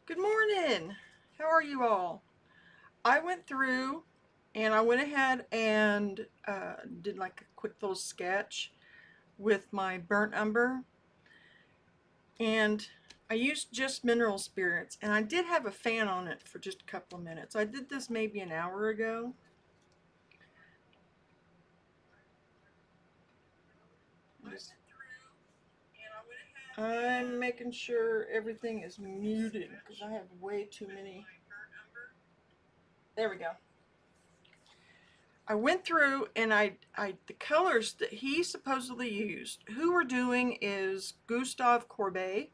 Good morning. How are you all? I went through and I went ahead and did like a quick little sketch with my burnt umber, and I used just mineral spirits, and I did have a fan on it for just a couple of minutes. I did this maybe an hour ago. I'm making sure everything is muted because I have way too many. There we go. I went through and the colors that he supposedly used. Who we're doing is Gustave Courbet.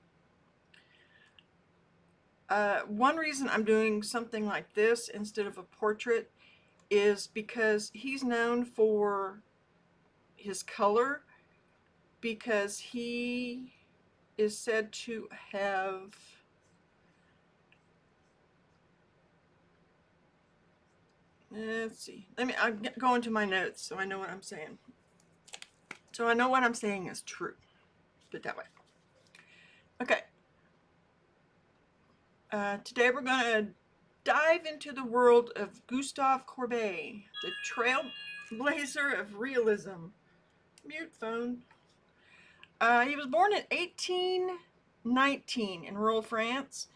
One reason I'm doing something like this instead of a portrait is because he's known for his color, because he is said to have, let's see, I'm going to my notes so I know what I'm saying. So I know what I'm saying is true. Put it that way. Okay. Today we're going to dive into the world of Gustave Courbet, the trailblazer of realism. Mute phone. He was born in 1819 in rural France,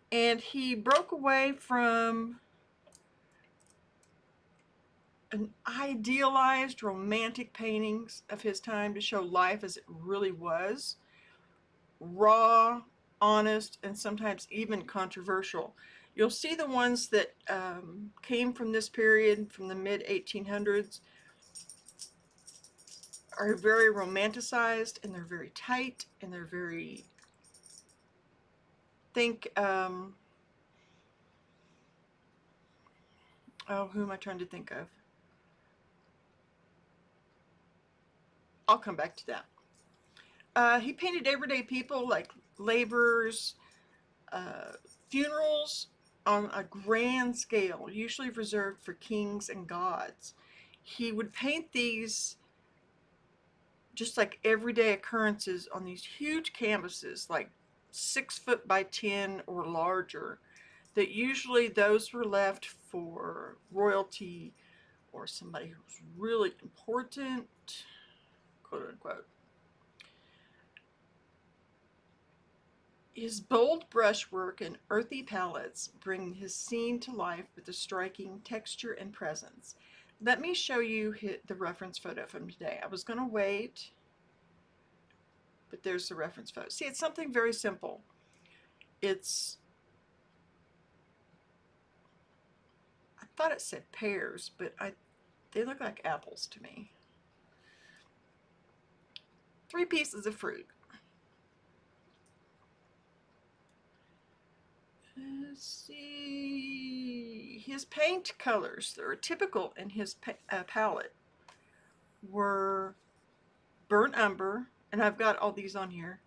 and he broke away from an idealized romantic paintings of his time to show life as it really was, raw, honest, and sometimes even controversial. You'll see the ones that came from this period, from the mid 1800s, are very romanticized, and they're very tight, and they're very, think, oh, who am I trying to think of? I'll come back to that. He painted everyday people like laborers, funerals on a grand scale, usually reserved for kings and gods. He would paint these just like everyday occurrences on these huge canvases, like 6 foot by 10 or larger, that usually those were left for royalty or somebody who was really important, quote unquote. His bold brushwork and earthy palettes bring his scene to life with a striking texture and presence. Let me show you the reference photo from today. I was going to wait, but there's the reference photo. See, it's something very simple. It's, I thought it said pears, but they look like apples to me. 3 pieces of fruit. Let's see. His paint colors that are typical in his palette were burnt umber, and I've got all these on here.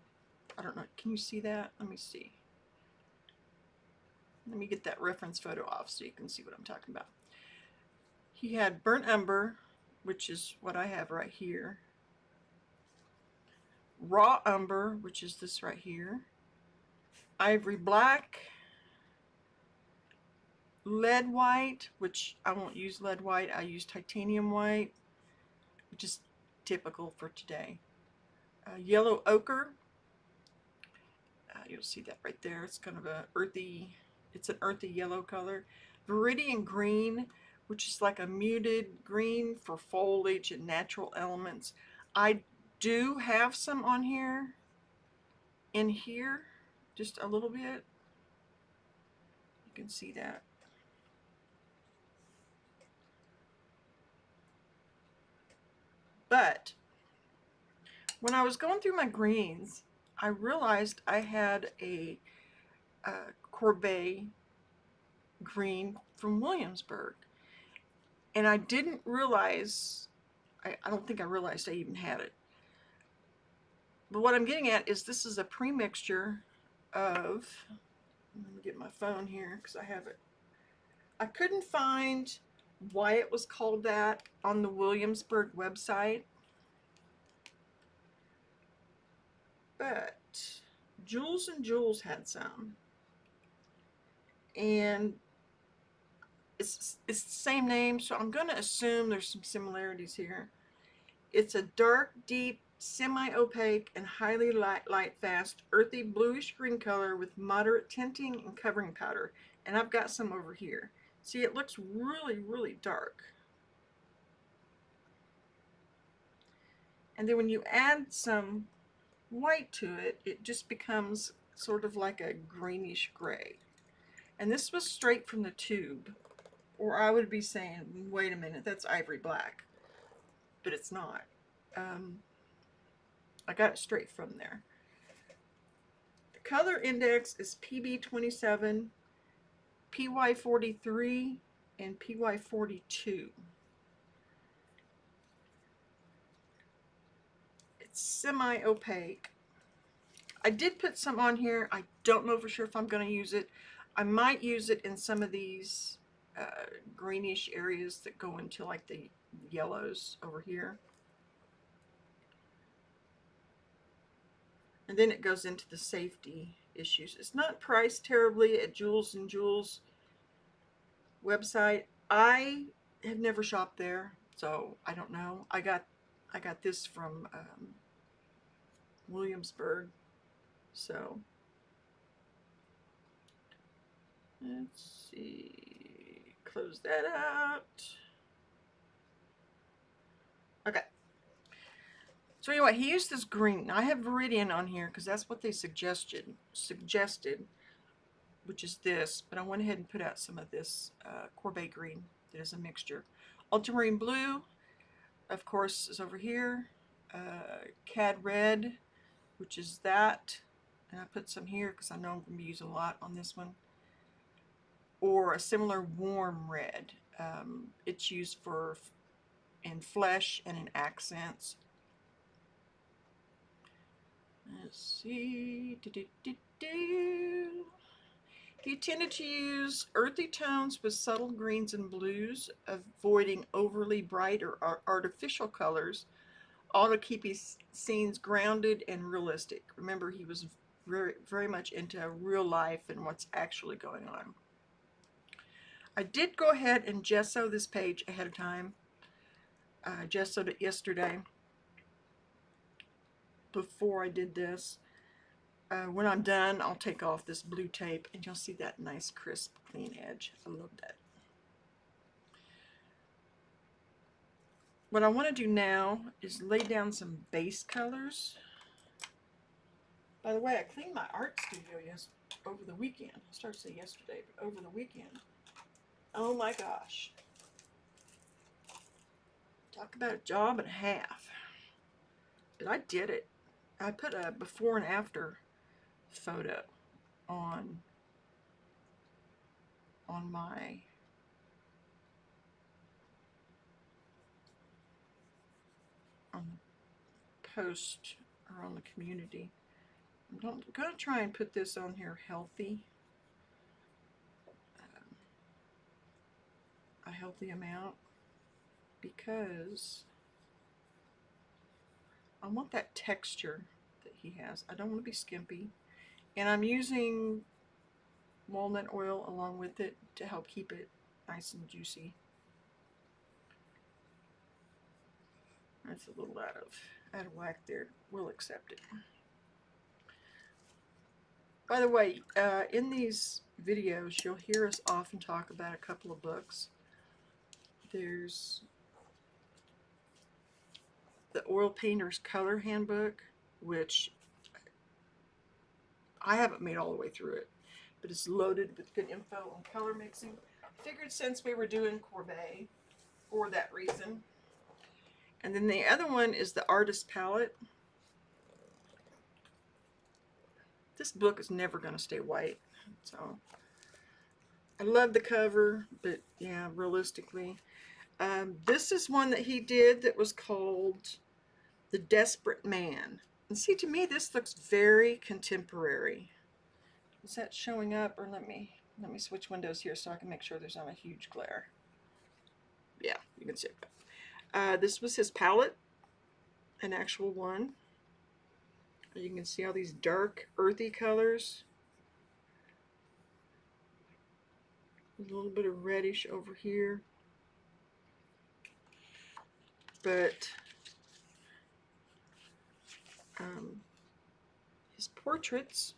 I don't know. Can you see that? Let me see. Let me get that reference photo off so you can see what I'm talking about. He had burnt umber, which is what I have right here. Raw umber, which is this right here. Ivory black. Lead white, which I won't use lead white. I use titanium white, which is typical for today. Yellow ochre. You'll see that right there. It's kind of a earthy, it's an earthy yellow color. Viridian green, which is like a muted green for foliage and natural elements. I do have some on here, in here, just a little bit. You can see that. But when I was going through my greens, I realized I had a Courbet green from Williamsburg. And I didn't realize, I don't think I realized I even had it. But what I'm getting at is this is a premixture of, let me get my phone here because I have it. I couldn't find why it was called that on the Williamsburg website. But Jules and Jules had some. and it's the same name, so I'm going to assume there's some similarities here. It's a dark, deep, semi-opaque, and highly light fast, earthy bluish green color with moderate tinting and covering powder. And I've got some over here. See, it looks really, really dark. And then when you add some white to it, it just becomes sort of like a greenish gray. And this was straight from the tube, or I would be saying, wait a minute, that's ivory black. But it's not. I got it straight from there. The color index is PB27, PY43, and PY42. It's semi-opaque. I did put some on here. I don't know for sure if I'm going to use it. I might use it in some of these greenish areas that go into like the yellows over here. And then it goes into the safety issues. It's not priced terribly at Jules & Jules website. I have never shopped there, so I don't know. I got this from Williamsburg. So let's see. Close that out. Okay. So anyway, he used this green. I have Viridian on here because that's what they suggested, which is this. But I went ahead and put out some of this Courbet green that is a mixture. Ultramarine blue, of course, is over here. Cad red, which is that. And I put some here because I know I'm going to be using a lot on this one. Or a similar warm red. It's used for in flesh and in accents. Let's see. He tended to use earthy tones with subtle greens and blues, avoiding overly bright or artificial colors, all to keep his scenes grounded and realistic. Remember, he was very, very much into real life and what's actually going on. I did go ahead and gesso this page ahead of time. I gessoed it yesterday before I did this. When I'm done, I'll take off this blue tape and you'll see that nice, crisp, clean edge. I love that. What I want to do now is lay down some base colors. By the way, I cleaned my art studio over the weekend. I started to say yesterday, but over the weekend. Oh my gosh. Talk about a job and a half. But I did it. I put a before and after photo on my post or on the community. I'm going to try and put this on here healthy. A healthy amount, because I want that texture that he has. I don't want to be skimpy. And I'm using walnut oil along with it to help keep it nice and juicy. That's a little out of whack there. We'll accept it. By the way, in these videos, you'll hear us often talk about a couple of books. There's the Oil Painter's Color Handbook, which I haven't made all the way through it, but it's loaded with good info on color mixing. I figured since we were doing Courbet for that reason. And then the other one is the Artist Palette. This book is never going to stay white, so I love the cover, but yeah, realistically. This is one that he did that was called The Desperate Man. And see, to me, this looks very contemporary. Is that showing up? Or let me switch windows here so I can make sure there's not a huge glare. Yeah, you can see it. This was his palette, an actual one. You can see all these dark, earthy colors. A little bit of reddish over here. But his portraits,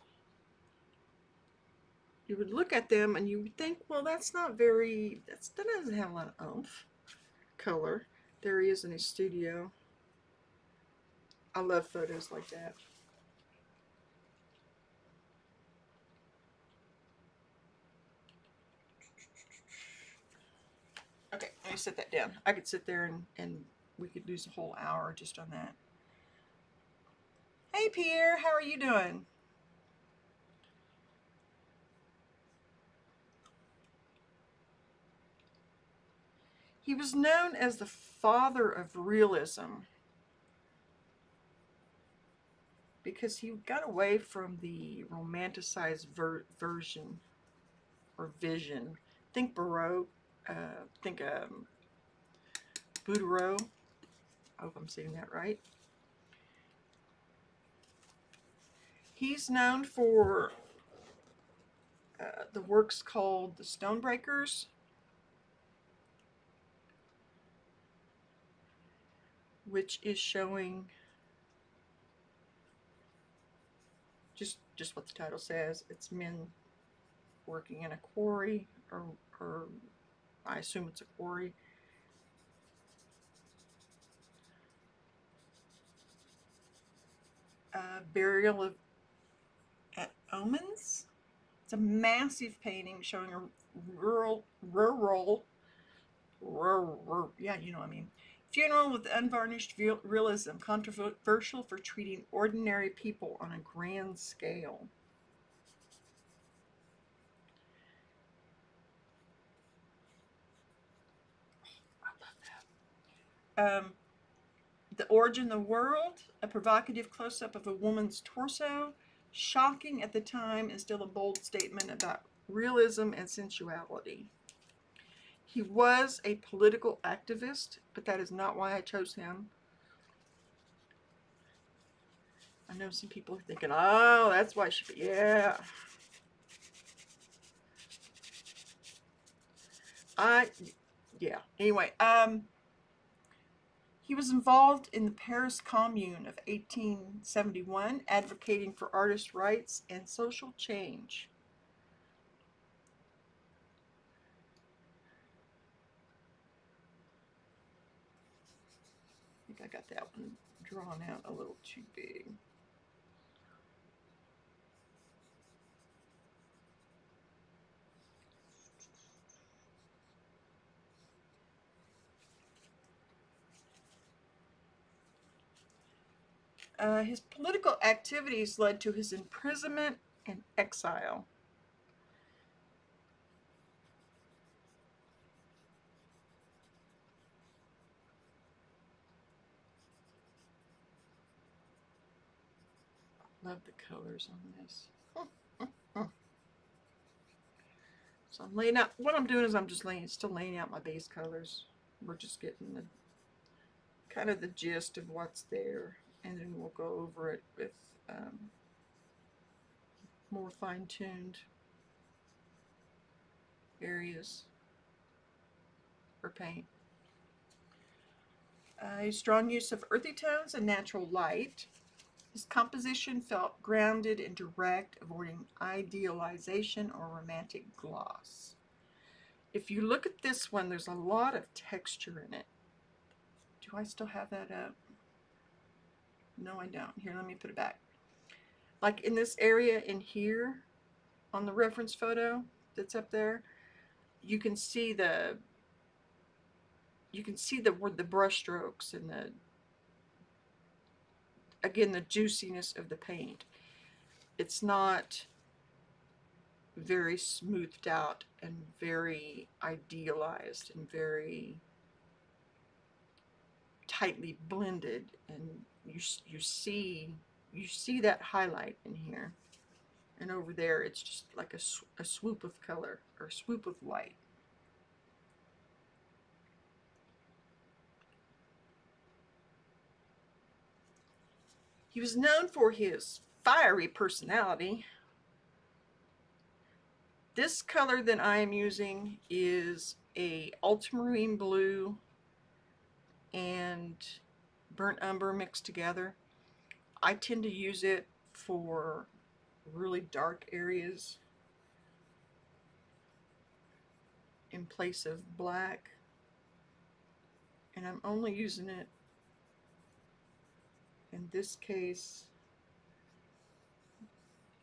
you would look at them and you would think, well, that's not very, that doesn't have a lot of oomph, color. There he is in his studio. I love photos like that. Okay, let me set that down. I could sit there and we could lose a whole hour just on that. Hey, Pierre, how are you doing? He was known as the father of realism because he got away from the romanticized version or vision. Think Baroque, think Boudereau. I hope I'm saying that right. He's known for the works called The Stonebreakers, which is showing just what the title says. It's men working in a quarry, or I assume it's a quarry. Burial of at Omens. It's a massive painting showing a rural, yeah, you know what I mean. Funeral with unvarnished realism, controversial for treating ordinary people on a grand scale. Um, the Origin of the World, a provocative close-up of a woman's torso, shocking at the time and still a bold statement about realism and sensuality. He was a political activist, but that is not why I chose him. I know some people are thinking, oh, that's why she, yeah. Yeah. Anyway, he was involved in the Paris Commune of 1871, advocating for artists' rights and social change. I think I got that one drawn out a little too big. His political activities led to his imprisonment and exile. Love the colors on this. So I'm laying out, what I'm doing is I'm just still laying out my base colors. We're just getting the kind of the gist of what's there, and then we'll go over it with more fine-tuned areas for paint. A strong use of earthy tones and natural light. His composition felt grounded and direct, avoiding idealization or romantic gloss. If you look at this one, there's a lot of texture in it. Do I still have that up? No, I don't. Here, let me put it back. Like in this area in here, on the reference photo that's up there, you can see the brush strokes and the juiciness of the paint. It's not very smoothed out and very idealized and very tightly blended, and you see that highlight in here, and over there it's just like a swoop of color or a swoop of light. He was known for his fiery personality. This color that I am using is a ultramarine blue and burnt umber mixed together. I tend to use it for really dark areas in place of black, and I'm only using it in this case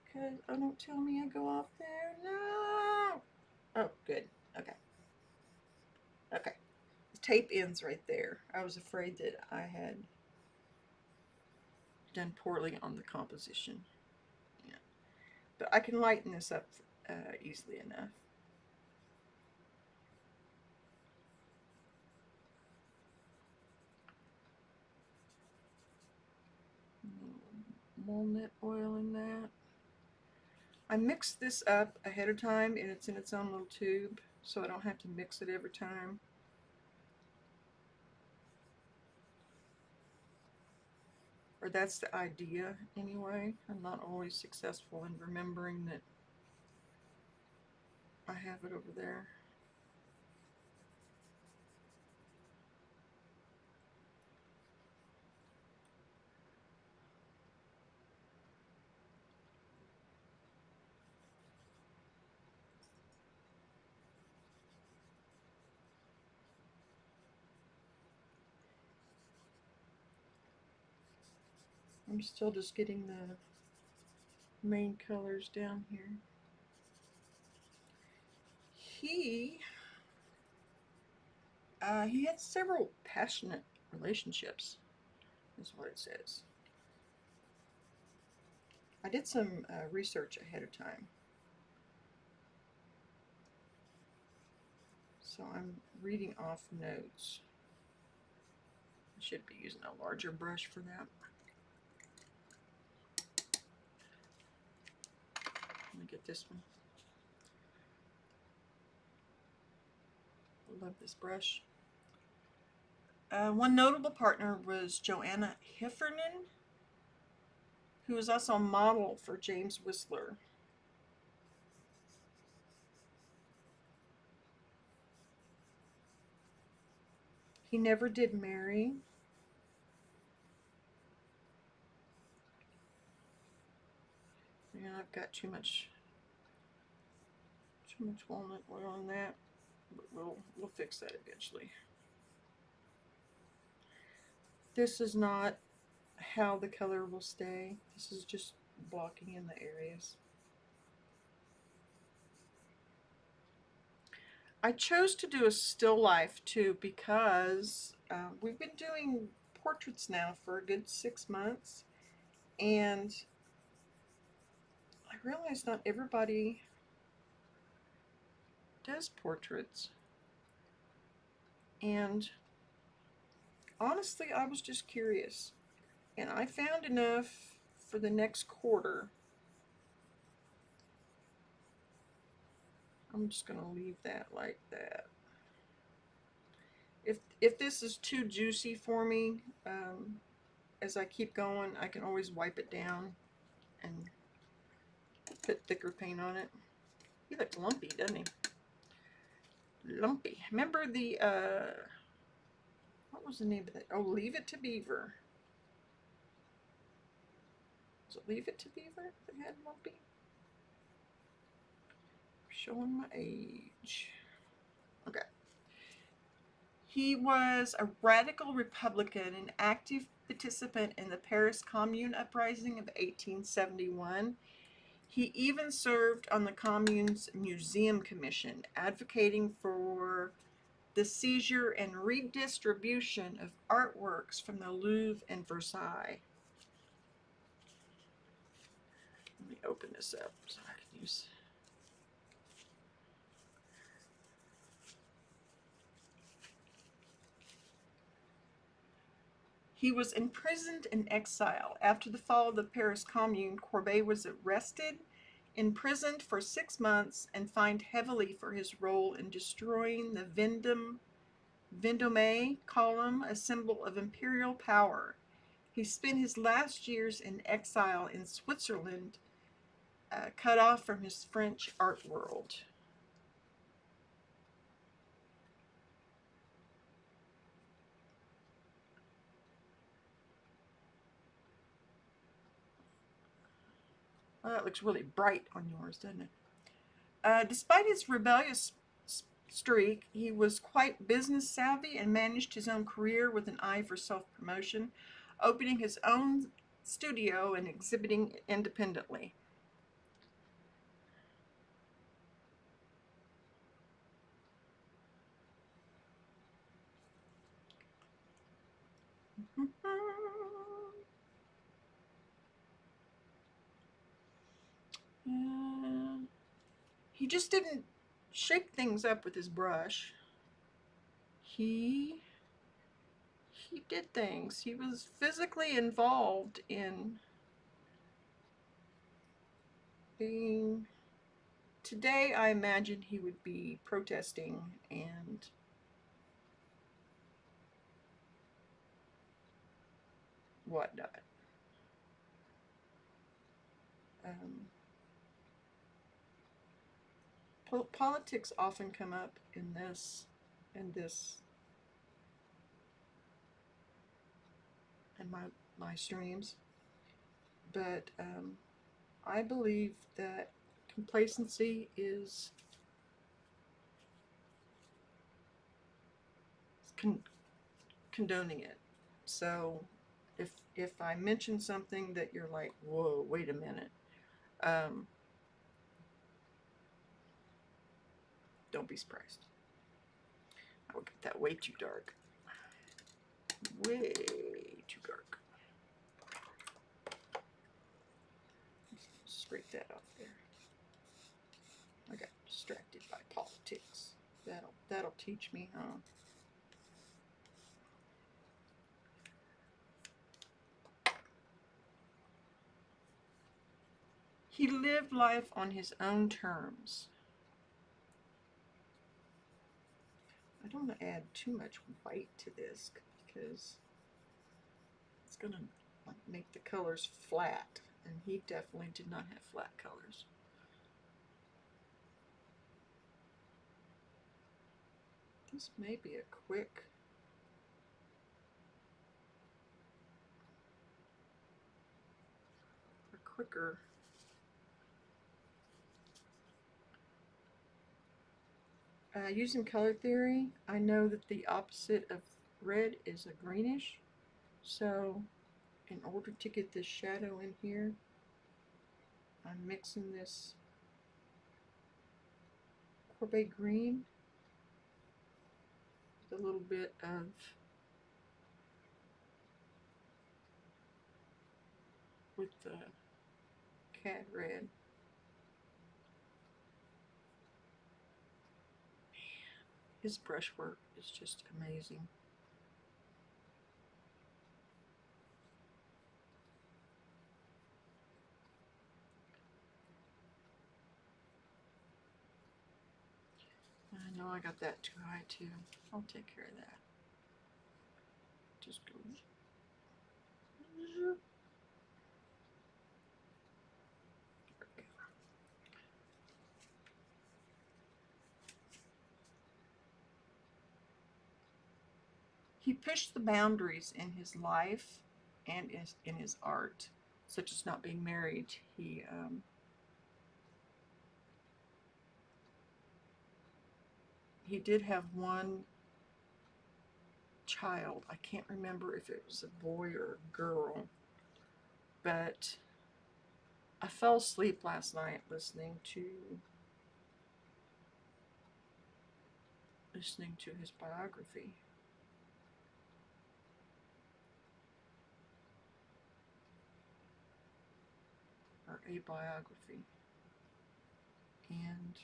because, oh, don't tell me I go off there. No. Oh, good. Okay. Okay. The tape ends right there. I was afraid that I had done poorly on the composition. Yeah. But I can lighten this up easily enough. Walnut oil in that. I mixed this up ahead of time and it's in its own little tube, so I don't have to mix it every time. Or that's the idea anyway. I'm not always successful in remembering that I have it over there. I'm still just getting the main colors down here. He had several passionate relationships, is what it says. I did some research ahead of time, so I'm reading off notes. I should be using a larger brush for that. Let me get this one. I love this brush. One notable partner was Joanna Heffernan, who was also a model for James Whistler. He never did marry. And I've got too much walnut oil on that, but we'll fix that eventually. This is not how the color will stay. This is just blocking in the areas. I chose to do a still life too because we've been doing portraits now for a good 6 months, and I realize not everybody does portraits. And honestly, I was just curious, and I found enough for the next quarter. I'm just going to leave that like that. If this is too juicy for me, as I keep going, I can always wipe it down and put thicker paint on it. He looks lumpy, doesn't he? Lumpy. Remember the, what was the name of that? Oh, Leave It to Beaver. Was it Leave It to Beaver that had lumpy? Showing my age. Okay. He was a radical Republican and active participant in the Paris Commune uprising of 1871. He even served on the Commune's Museum Commission, advocating for the seizure and redistribution of artworks from the Louvre and Versailles. Let me open this up so I can use. He was imprisoned in exile. After the fall of the Paris Commune, Courbet was arrested, imprisoned for 6 months, and fined heavily for his role in destroying the Vendôme column, a symbol of imperial power. He spent his last years in exile in Switzerland cut off from his French art world. Well, that looks really bright on yours, doesn't it? Despite his rebellious streak, he was quite business savvy and managed his own career with an eye for self promotion, opening his own studio and exhibiting independently. He just didn't shake things up with his brush. He he did things. He was physically involved in being. Today, I imagine he would be protesting and whatnot. Um, Politics often come up in this, in my streams, but I believe that complacency is condoning it. So if I mention something that you're like, whoa, wait a minute, um, don't be surprised. I will get that way too dark. Way too dark. Scrape that off there. I got distracted by politics. That'll teach me, huh? He lived life on his own terms. I don't want to add too much white to this because it's going to make the colors flat, and he definitely did not have flat colors. This may be a quicker. Using color theory, I know that the opposite of red is a greenish. So in order to get this shadow in here, I'm mixing this Courbet green with a little bit of the cad red. His brushwork is just amazing. I know I got that too high too. I'll take care of that. Just go. He pushed the boundaries in his life and in his art, such as not being married. He did have one child. I can't remember if it was a boy or a girl, but I fell asleep last night listening to his biography. Or a biography. And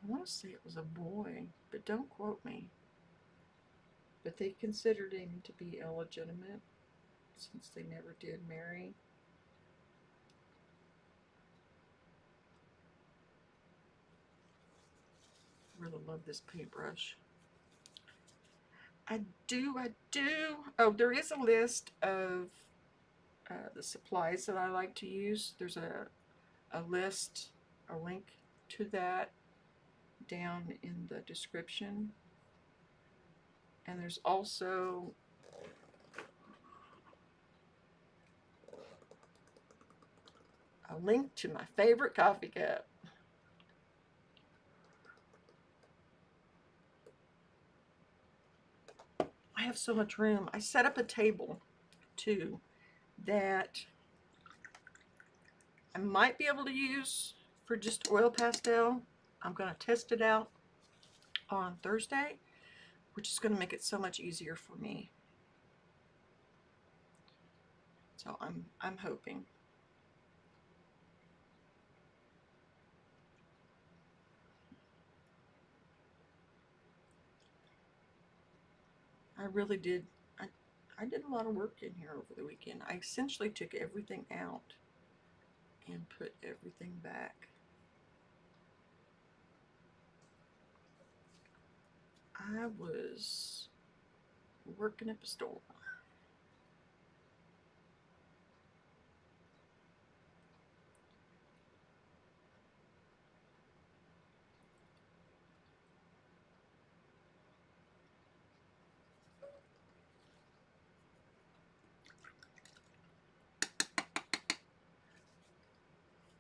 I want to say it was a boy, but don't quote me. But they considered him to be illegitimate since they never did marry. I really love this paintbrush. I do. Oh, there is a list of the supplies that I like to use. There's a list, a link to that down in the description. And there's also a link to my favorite coffee cup. I have so much room. I set up a table too that I might be able to use for just oil pastel. I'm going to test it out on Thursday, which is going to make it so much easier for me. So I'm hoping. I really did. I did a lot of work in here over the weekend. I essentially took everything out and put everything back. I was working at the store.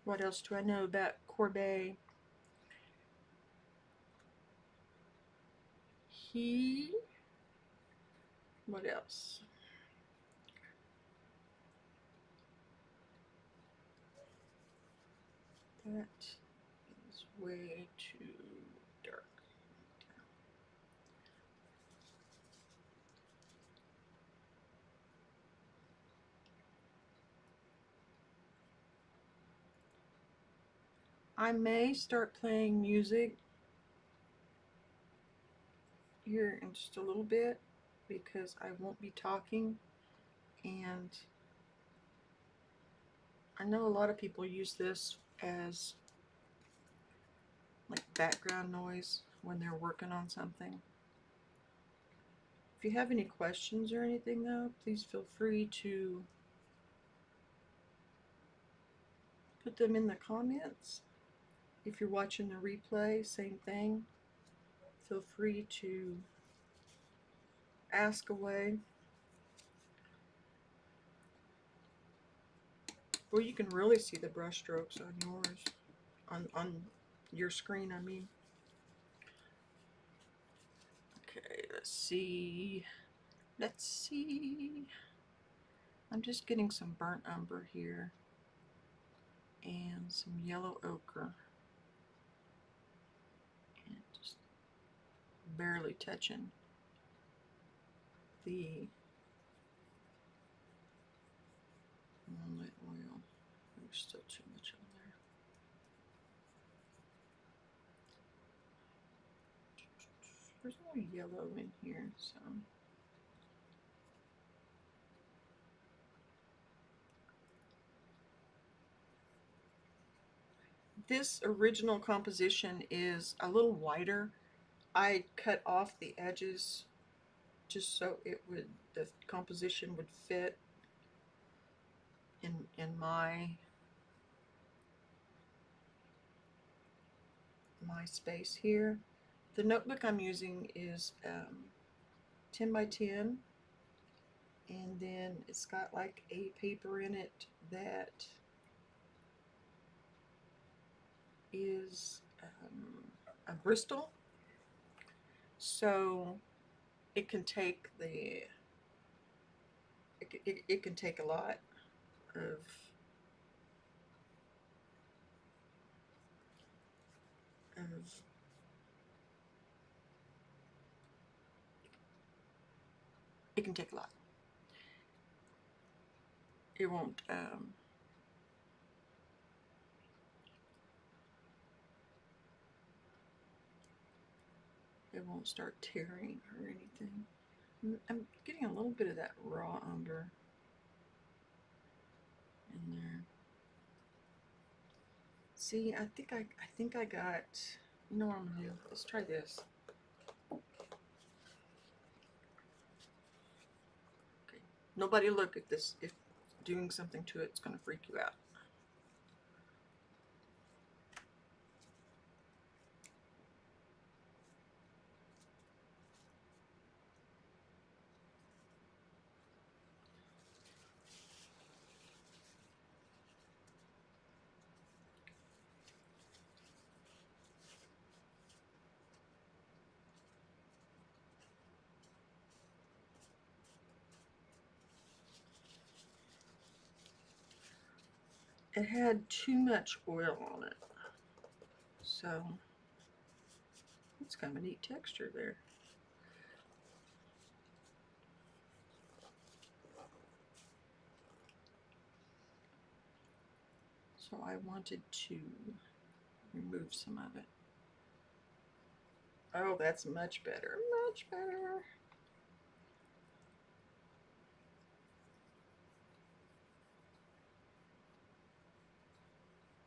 What else do I know about Courbet? What else? That is way too dark. I may start playing music here in just a little bit because I won't be talking, and I know a lot of people use this as like background noise when they're working on something. If you have any questions or anything though, please feel free to put them in the comments. If you're watching the replay, same thing. Feel free to ask away. Well, you can really see the brush strokes on yours, on your screen, I mean. Okay, let's see. Let's see. I'm just getting some burnt umber here and some yellow ochre. And just barely touching the walnut oil. There's still too much on there. There's no yellow in here, so. This original composition is a little wider. I cut off the edges just so the composition would fit in my space here. The notebook I'm using is 10 by 10, and then it's got like a paper in it that is a Bristol, so it can take it can take a lot of it can take a lot. It won't it won't start tearing or anything. I'm getting a little bit of that raw umber in there. See, I think I got, you know what I'm gonna do? Let's try this. Nobody look at this. If doing something to it's going to freak you out. It had too much oil on it, so it's kind of a neat texture there. So I wanted to remove some of it. Oh, that's much better, much better.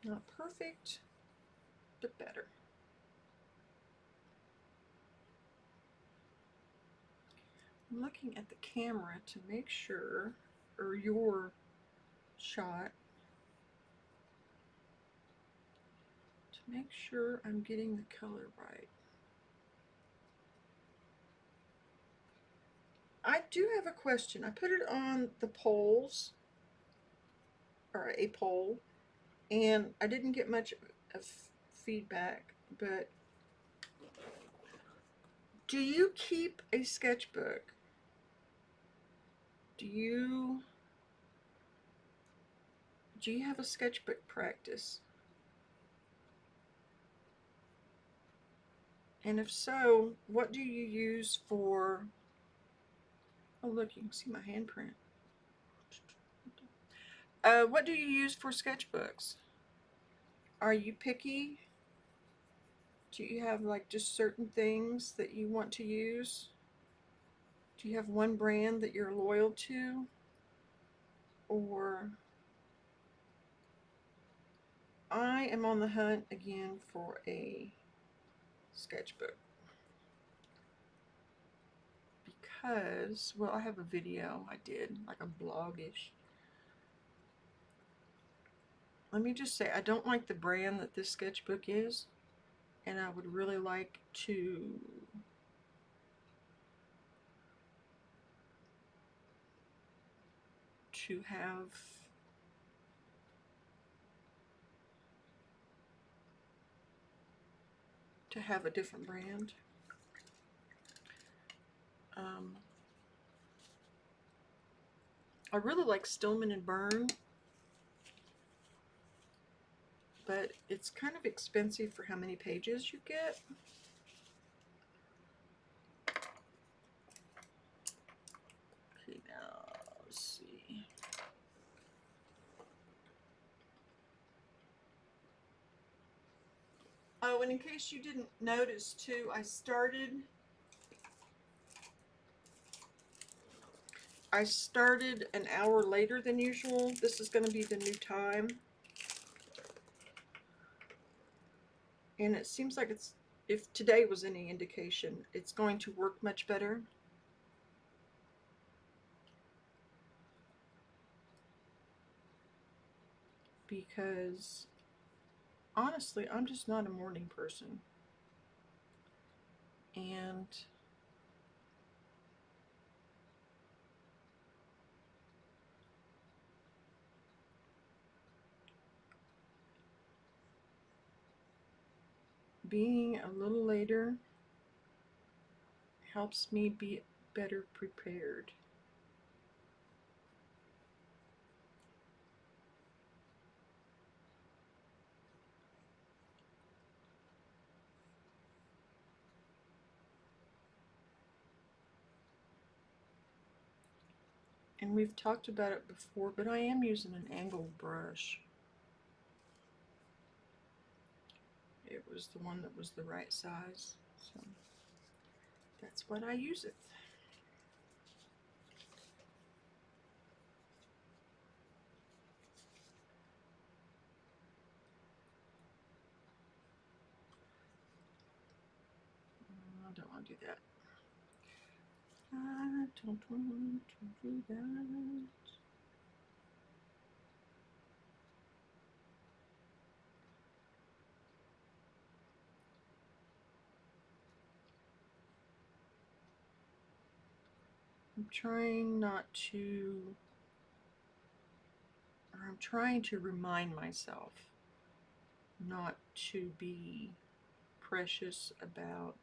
Not perfect, but better. I'm looking at the camera to make sure, or your shot, to make sure I'm getting the color right. I do have a question. I put it on the polls, or a poll, and I didn't get much of feedback, but do you keep a sketchbook? Do you have a sketchbook practice? And if so, what do you use for, oh look, you can see my handprint. What do you use for sketchbooks? Are you picky? Do you have like just certain things that you want to use? Do you have one brand that you're loyal to? Or I am on the hunt again for a sketchbook. Because, well, I have a video I did, like a blog-ish. Let me just say, I don't like the brand that this sketchbook is, and I would really like to have a different brand. I really like Stillman and Byrne, but it's kind of expensive for how many pages you get. Okay, now let's see. Oh, and in case you didn't notice too, I started an hour later than usual. This is going to be the new time. And it seems like it's, if today was any indication, it's going to work much better. Because honestly, I'm just not a morning person. And being a little later helps me be better prepared. And we've talked about it before, but I am using an angled brush. It was the one that was the right size, so that's what I use it. I don't want to do that. I don't want to do that. I'm trying to remind myself not to be precious about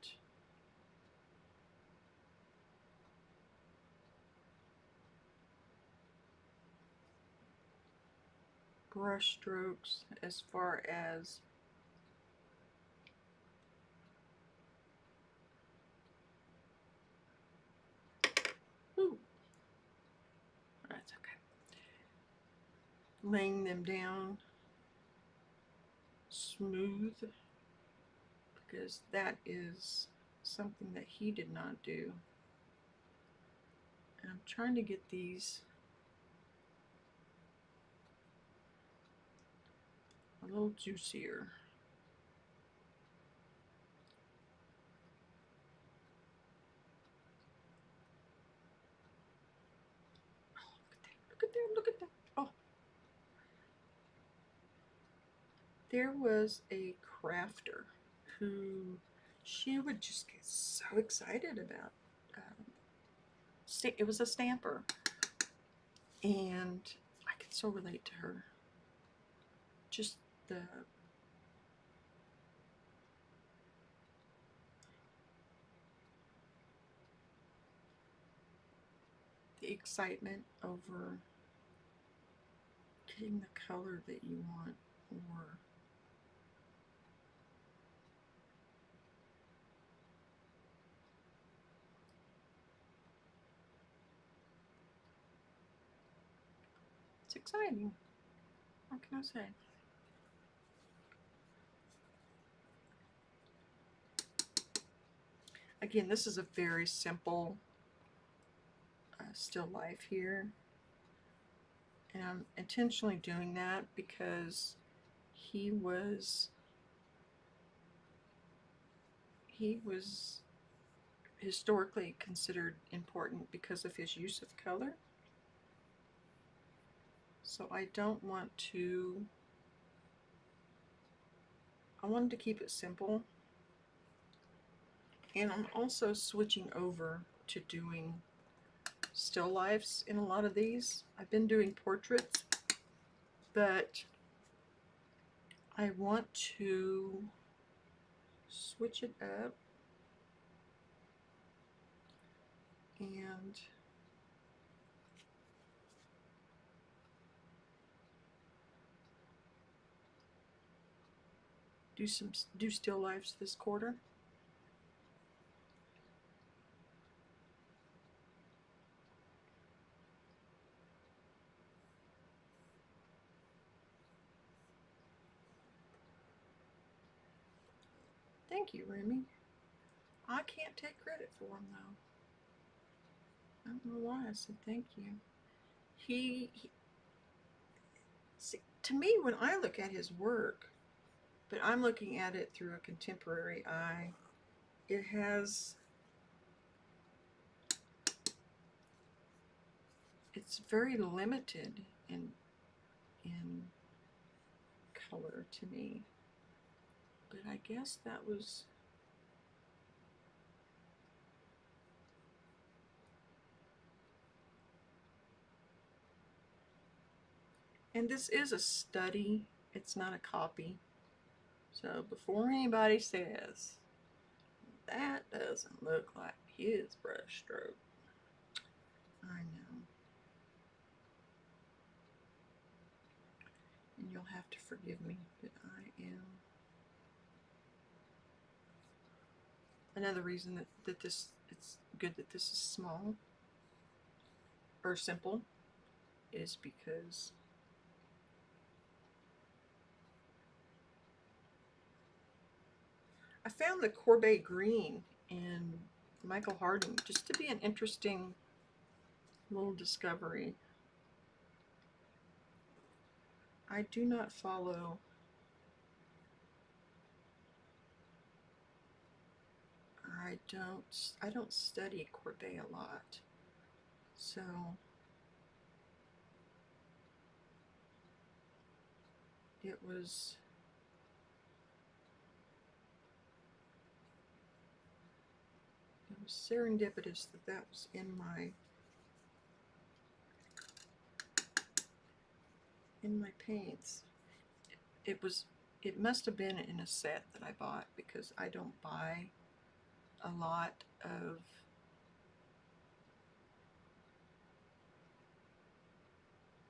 brush strokes as far as that's okay. Laying them down smooth, because that is something that he did not do. And I'm trying to get these a little juicier. Look at that, look at that. Oh, there was a crafter who she would just get so excited about. It was a stamper, and I could so relate to her. Just the excitement over getting the color that you want, or it's exciting. What can I say? Again, this is a very simple still life here, and I'm intentionally doing that because he was historically considered important because of his use of color. So I wanted to keep it simple. And I'm also switching over to doing still lifes in a lot of these. I've been doing portraits, but I want to switch it up and do still lifes this quarter. Thank you, Remy. I can't take credit for him though. I don't know why I said thank you. See, to me, when I look at his work, but I'm looking at it through a contemporary eye, it's very limited in color to me. But I guess that was, and this is a study, it's not a copy. So before anybody says, that doesn't look like his brush stroke, I know. And you'll have to forgive me, but I am. Another reason that it's good that this is small or simple is because I found the Courbet green in Michael Harding just to be an interesting little discovery. I do not follow, I don't study Courbet a lot, so it was serendipitous that that was in my paints. It was it must have been in a set that I bought, because I don't buy a lot of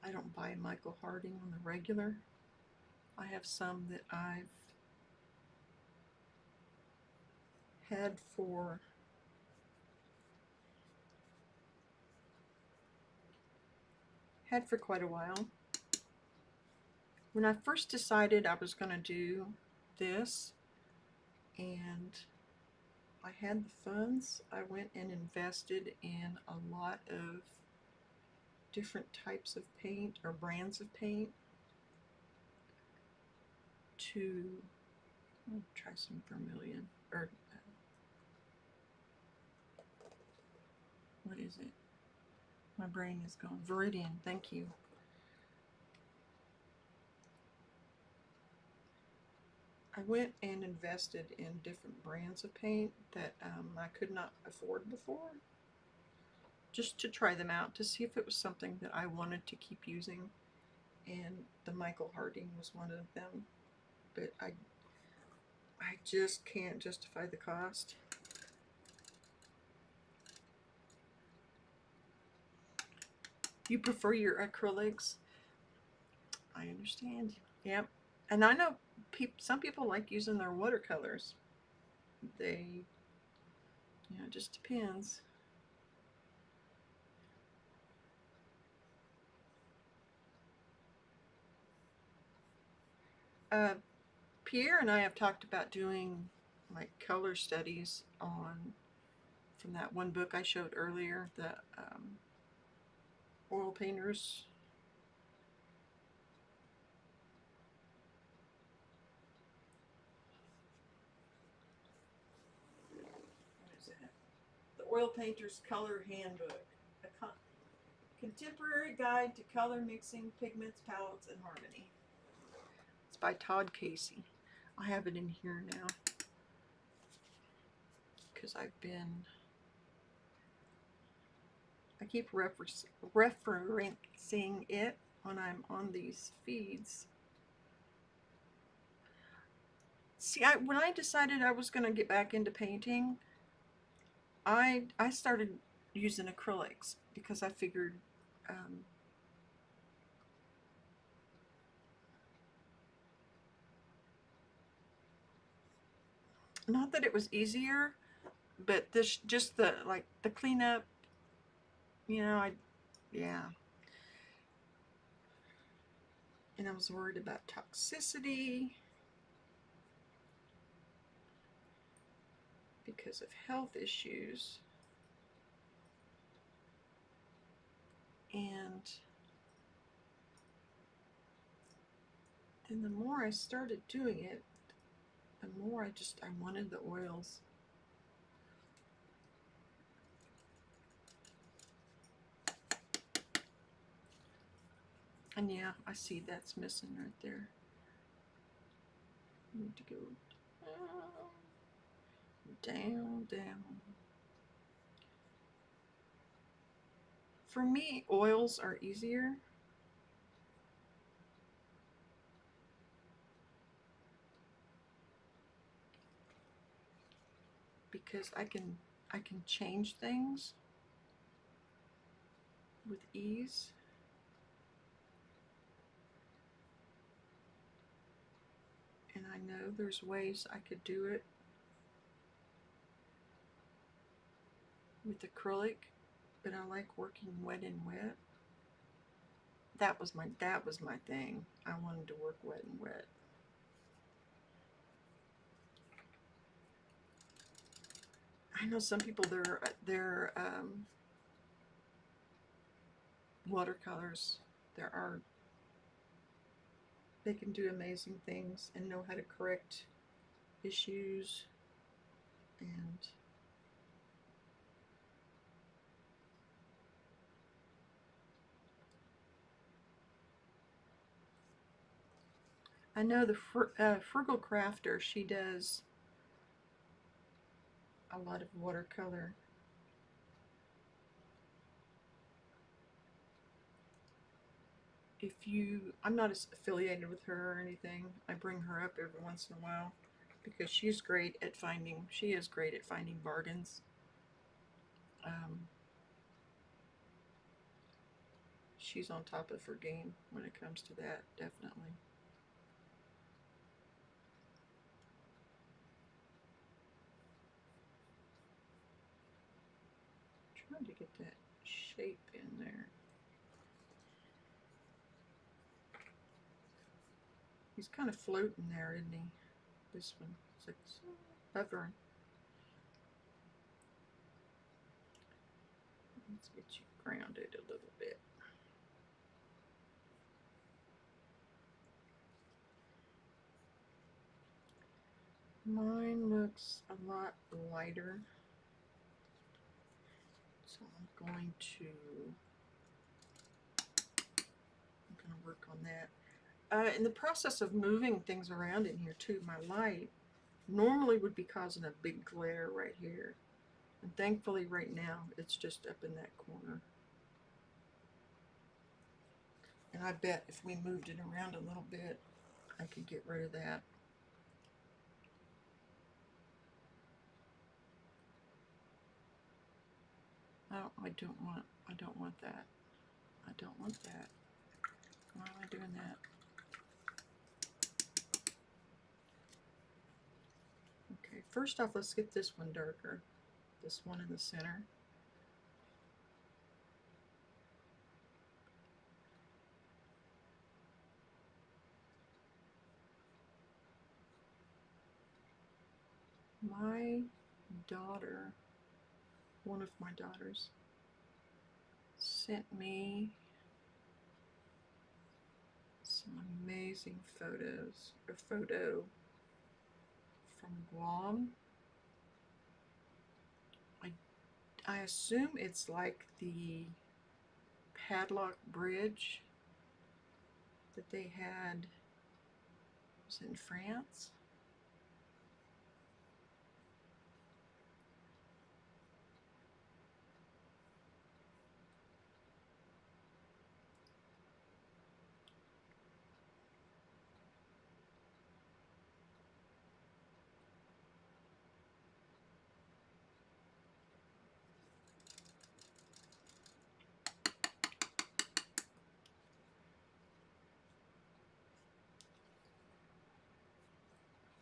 I don't buy Michael Harding on the regular. I have some that I've had for quite a while. When I first decided I was going to do this and I had the funds, I went and invested in a lot of different types of paint or brands of paint to try some vermilion, or what is it? My brain is gone. Viridian, thank you. I went and invested in different brands of paint that I could not afford before, just to try them out, to see if it was something that I wanted to keep using. And the Michael Harding was one of them, but I just can't justify the cost. You prefer your acrylics? I understand. Yep. And I know some people like using their watercolors. They, it just depends. Pierre and I have talked about doing like color studies from that one book I showed earlier, the oil painters. What is that? The Oil Painter's Color Handbook. A contemporary guide to color mixing, pigments, palettes, and harmony. It's by Todd Casey. I have it in here now because I keep referencing it when I'm on these feeds. See, when I decided I was going to get back into painting, I started using acrylics because I figured not that it was easier, but this just the cleanup, yeah. And I was worried about toxicity because of health issues. And then the more I started doing it, the more I wanted the oils. And yeah, I see that's missing right there. I need to go down, down. For me, oils are easier because I can change things with ease. And I know there's ways I could do it with acrylic, but I like working wet and wet. That was my thing. I wanted to work wet and wet. I know some people, their watercolors, they can do amazing things and know how to correct issues. And I know the Frugal Crafter, she does a lot of watercolor. I'm not affiliated with her or anything. I bring her up every once in a while because she is great at finding bargains. Um, she's on top of her game when it comes to that, definitely. Trying to get that shape in there. He's kind of floating there, isn't he? This one. It's like hovering. Let's get you grounded a little bit. Mine looks a lot lighter, so I'm going to work on that. In the process of moving things around in here too, my light normally would be causing a big glare right here, and thankfully right now it's just up in that corner. And I bet if we moved it around a little bit, I could get rid of that. I don't want that. I don't want that. Why am I doing that? Okay, first off, let's get this one darker. This one in the center. My daughter, one of my daughters, sent me some amazing a photo from Guam. I assume it's like the padlock bridge that they had, was in France.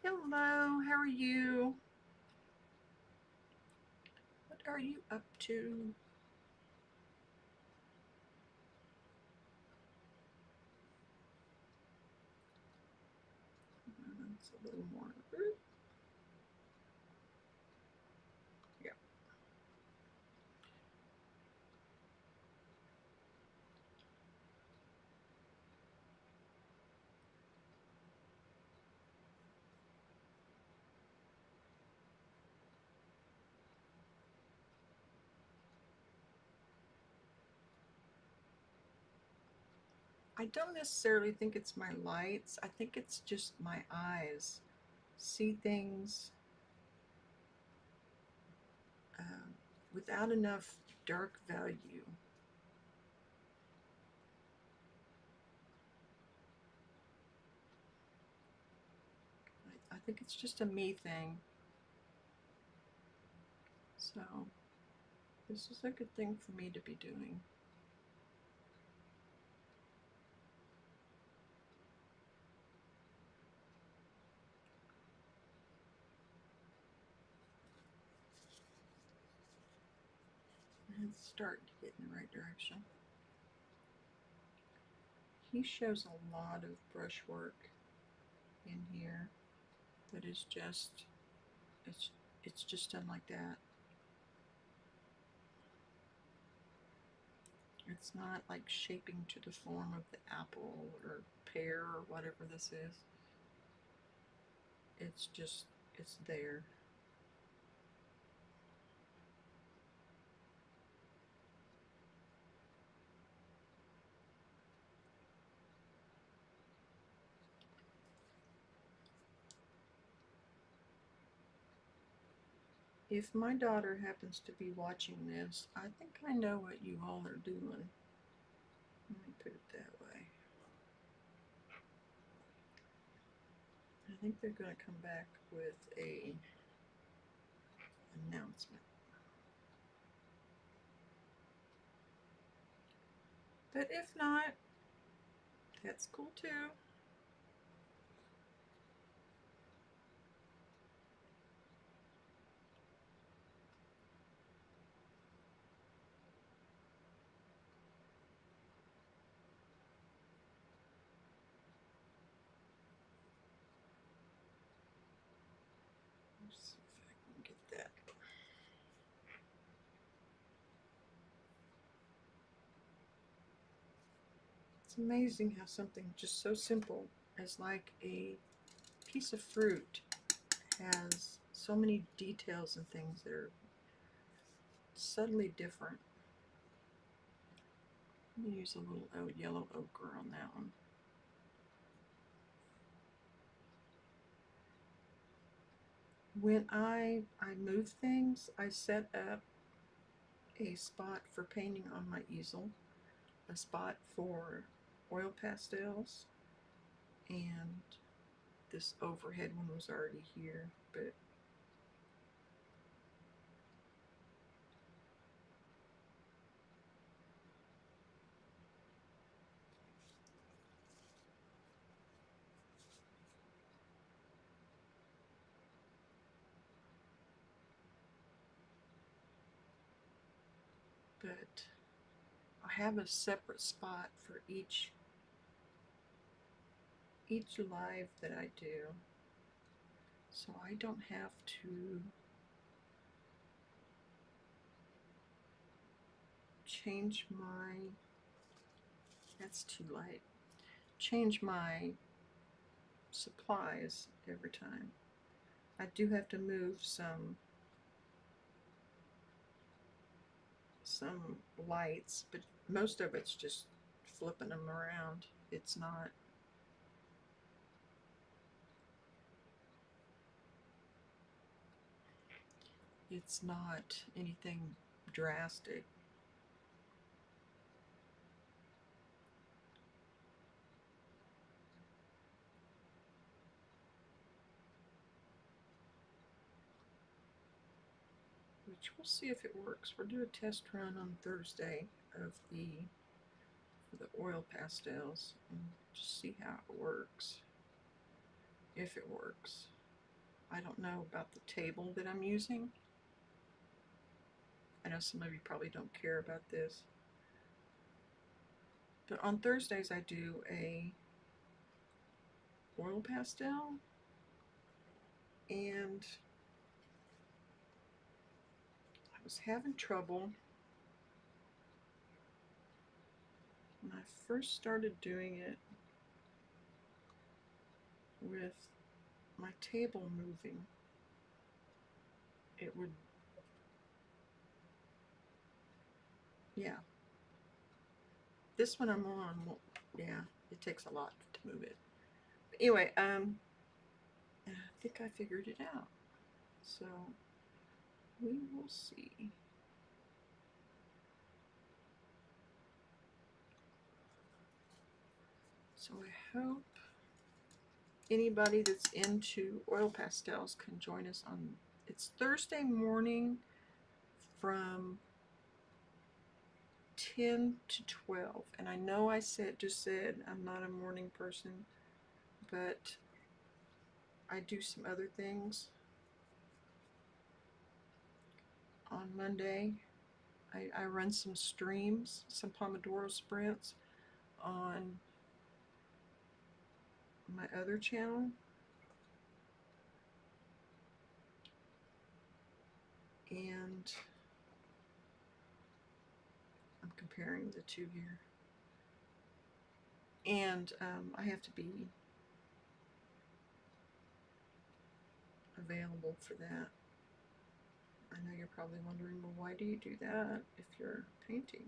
Hello, how are you? What are you up to? It's a little more. Yeah. I don't necessarily think it's my lights. I think it's just my eyes see things without enough dark value. I think it's just a me thing. So this is a good thing for me to be doing. And it's starting to get in the right direction. He shows a lot of brushwork in here that is just, it's just done like that. It's not like shaping to the form of the apple or pear or whatever this is. It's just, it's there. If my daughter happens to be watching this, I think I know what you all are doing. Let me put it that way. I think they're going to come back with a announcement. But if not, that's cool too. Let's see if I can get that. It's amazing how something just so simple as like a piece of fruit has so many details and things that are subtly different. I'm going to use a little yellow ochre on that one. When I move things, I set up a spot for painting on my easel, a spot for oil pastels, and this overhead one was already here, but I have a separate spot for each live that I do, so I don't have to change my, that's too light, change my supplies every time. I do have to move some lights, but most of it's just flipping them around. It's not anything drastic. Which we'll see if it works. We'll do a test run on Thursday of for the oil pastels and just see how it works. If it works. I don't know about the table that I'm using. I know some of you probably don't care about this. But on Thursdays I do a oil pastel, and I was having trouble when I first started doing it with my table moving. It would, yeah. This one I'm on, well, yeah, it takes a lot to move it. But anyway, I think I figured it out. So we will see. So I hope anybody that's into oil pastels can join us on, it's Thursday morning from 10 to 12. And I know I just said I'm not a morning person, but I do some other things. On Monday, I run some streams, some Pomodoro sprints on my other channel. And I'm comparing the two here. And I have to be available for that. I know you're probably wondering, well, why do you do that if you're painting?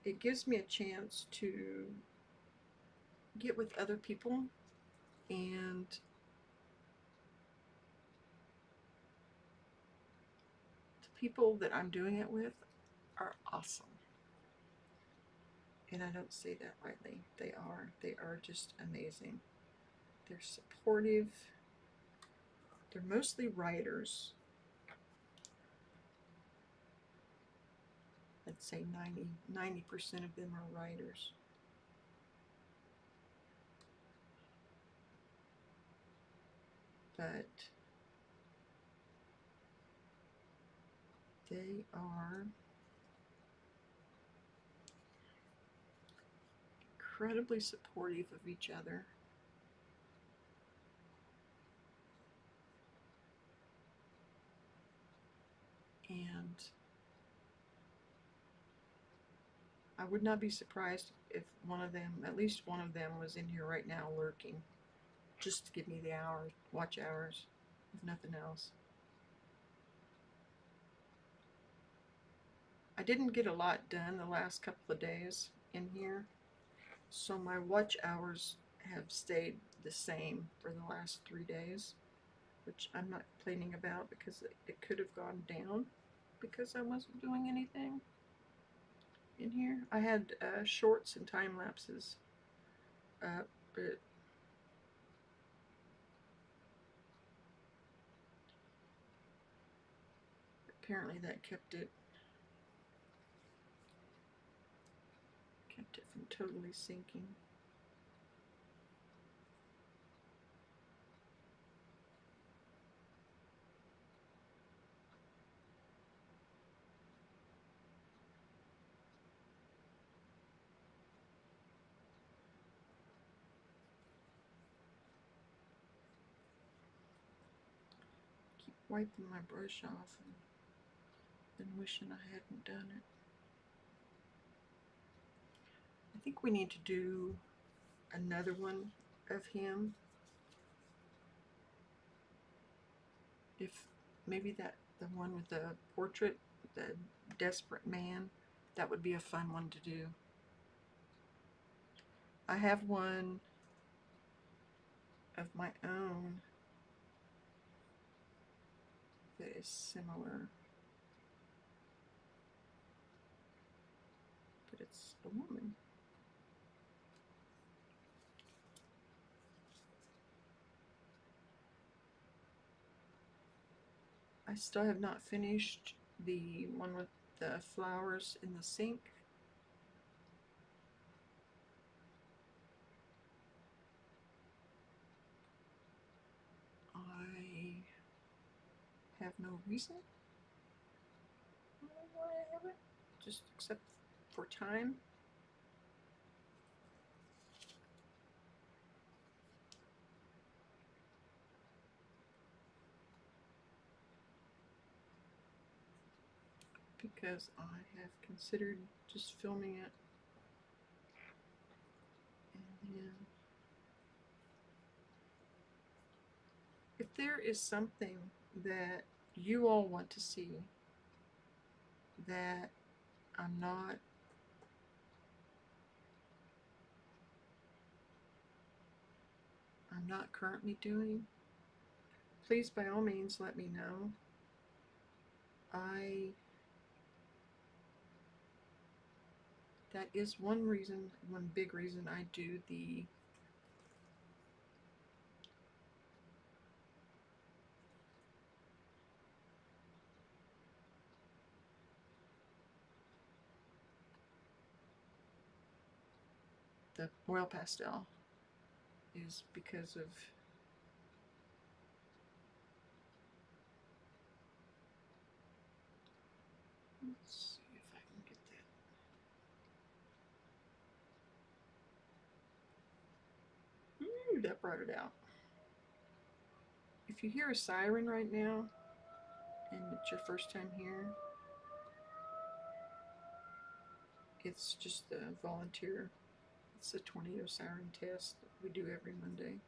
It gives me a chance to get with other people and people that I'm doing it with are awesome. And I don't say that lightly. They are. They are just amazing. They're supportive. They're mostly writers. I'd say 90% of them are writers. But they are incredibly supportive of each other. And I would not be surprised if one of them, at least one of them, was in here right now lurking, just to give me the hour, watch hours, if nothing else. I didn't get a lot done the last couple of days in here, so my watch hours have stayed the same for the last 3 days, which I'm not complaining about because it could have gone down because I wasn't doing anything in here. I had shorts and time lapses up, but apparently that kept it from totally sinking. Keep wiping my brush off and then wishing I hadn't done it. I think we need to do another one of him. If maybe the one with the portrait, the desperate man, that would be a fun one to do. I have one of my own that is similar, but it's a woman. I still have not finished the one with the flowers in the sink. I have no reason why I haven't, just except for time. Because I have considered just filming it and then if there is something that you all want to see that I'm not currently doing, please by all means let me know. That is one big reason I do the oil pastel, is because of let's see if I can get that. Ooh, that brought it out. If you hear a siren right now and it's your first time here, it's just the volunteer. It's a tornado siren test that we do every Monday.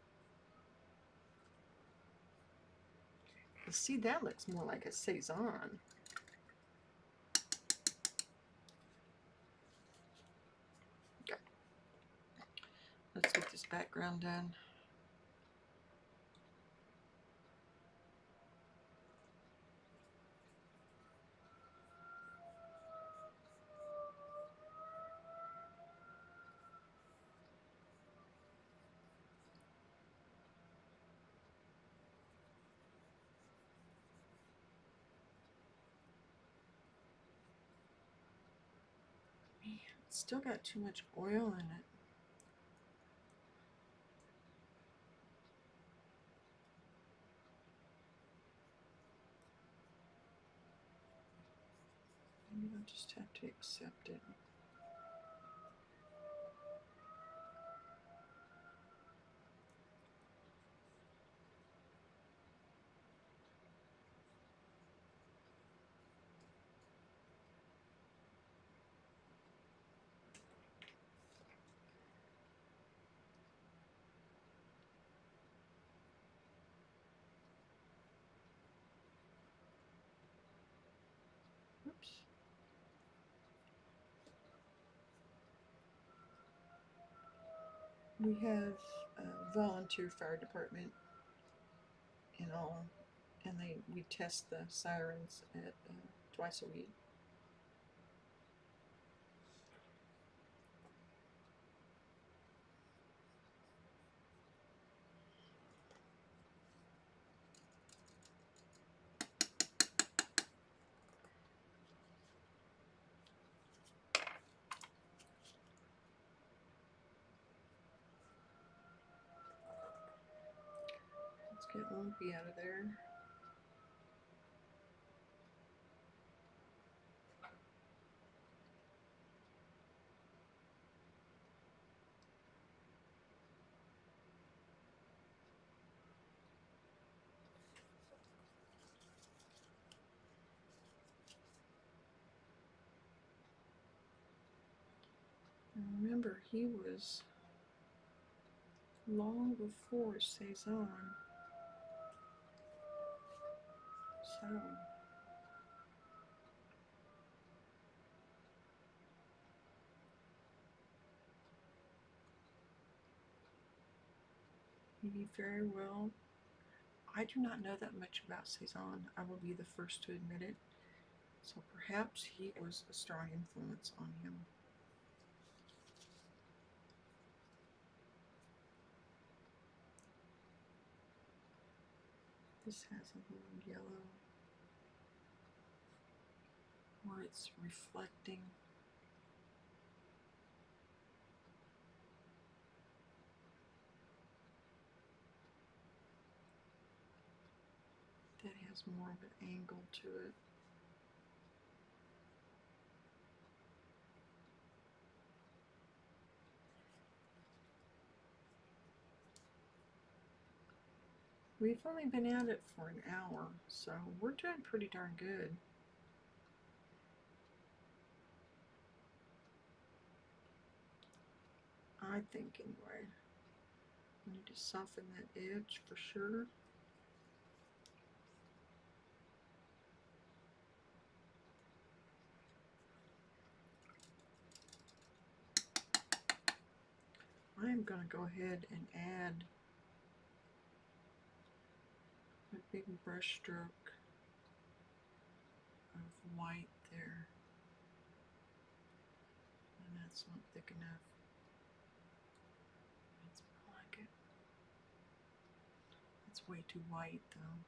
See, that looks more like a Cezanne. Okay. Let's get this background done. It's still got too much oil in it. Maybe I'll just have to accept it. Oops. We have a volunteer fire department and all, and we test the sirens at twice a week. Let's get Lumpy out of there. And remember, he was long before Saison. So he very well. I do not know that much about Saison. I will be the first to admit it. So perhaps he was a strong influence on him. This has a little yellow where it's reflecting. That has more of an angle to it. We've only been at it for an hour, so we're doing pretty darn good. I think, anyway. I need to soften that edge for sure. I am going to go ahead and add a big brush stroke of white there. And that's not thick enough. That's more like it. It's way too white though.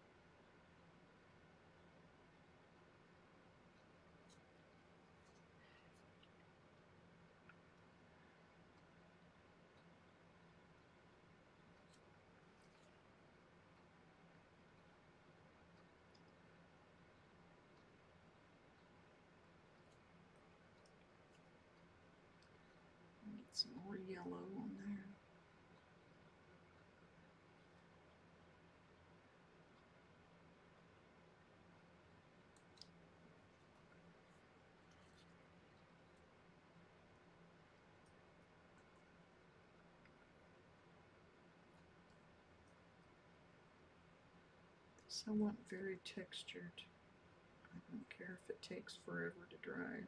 Get some more yellow on there. This I want very textured. I don't care if it takes forever to dry.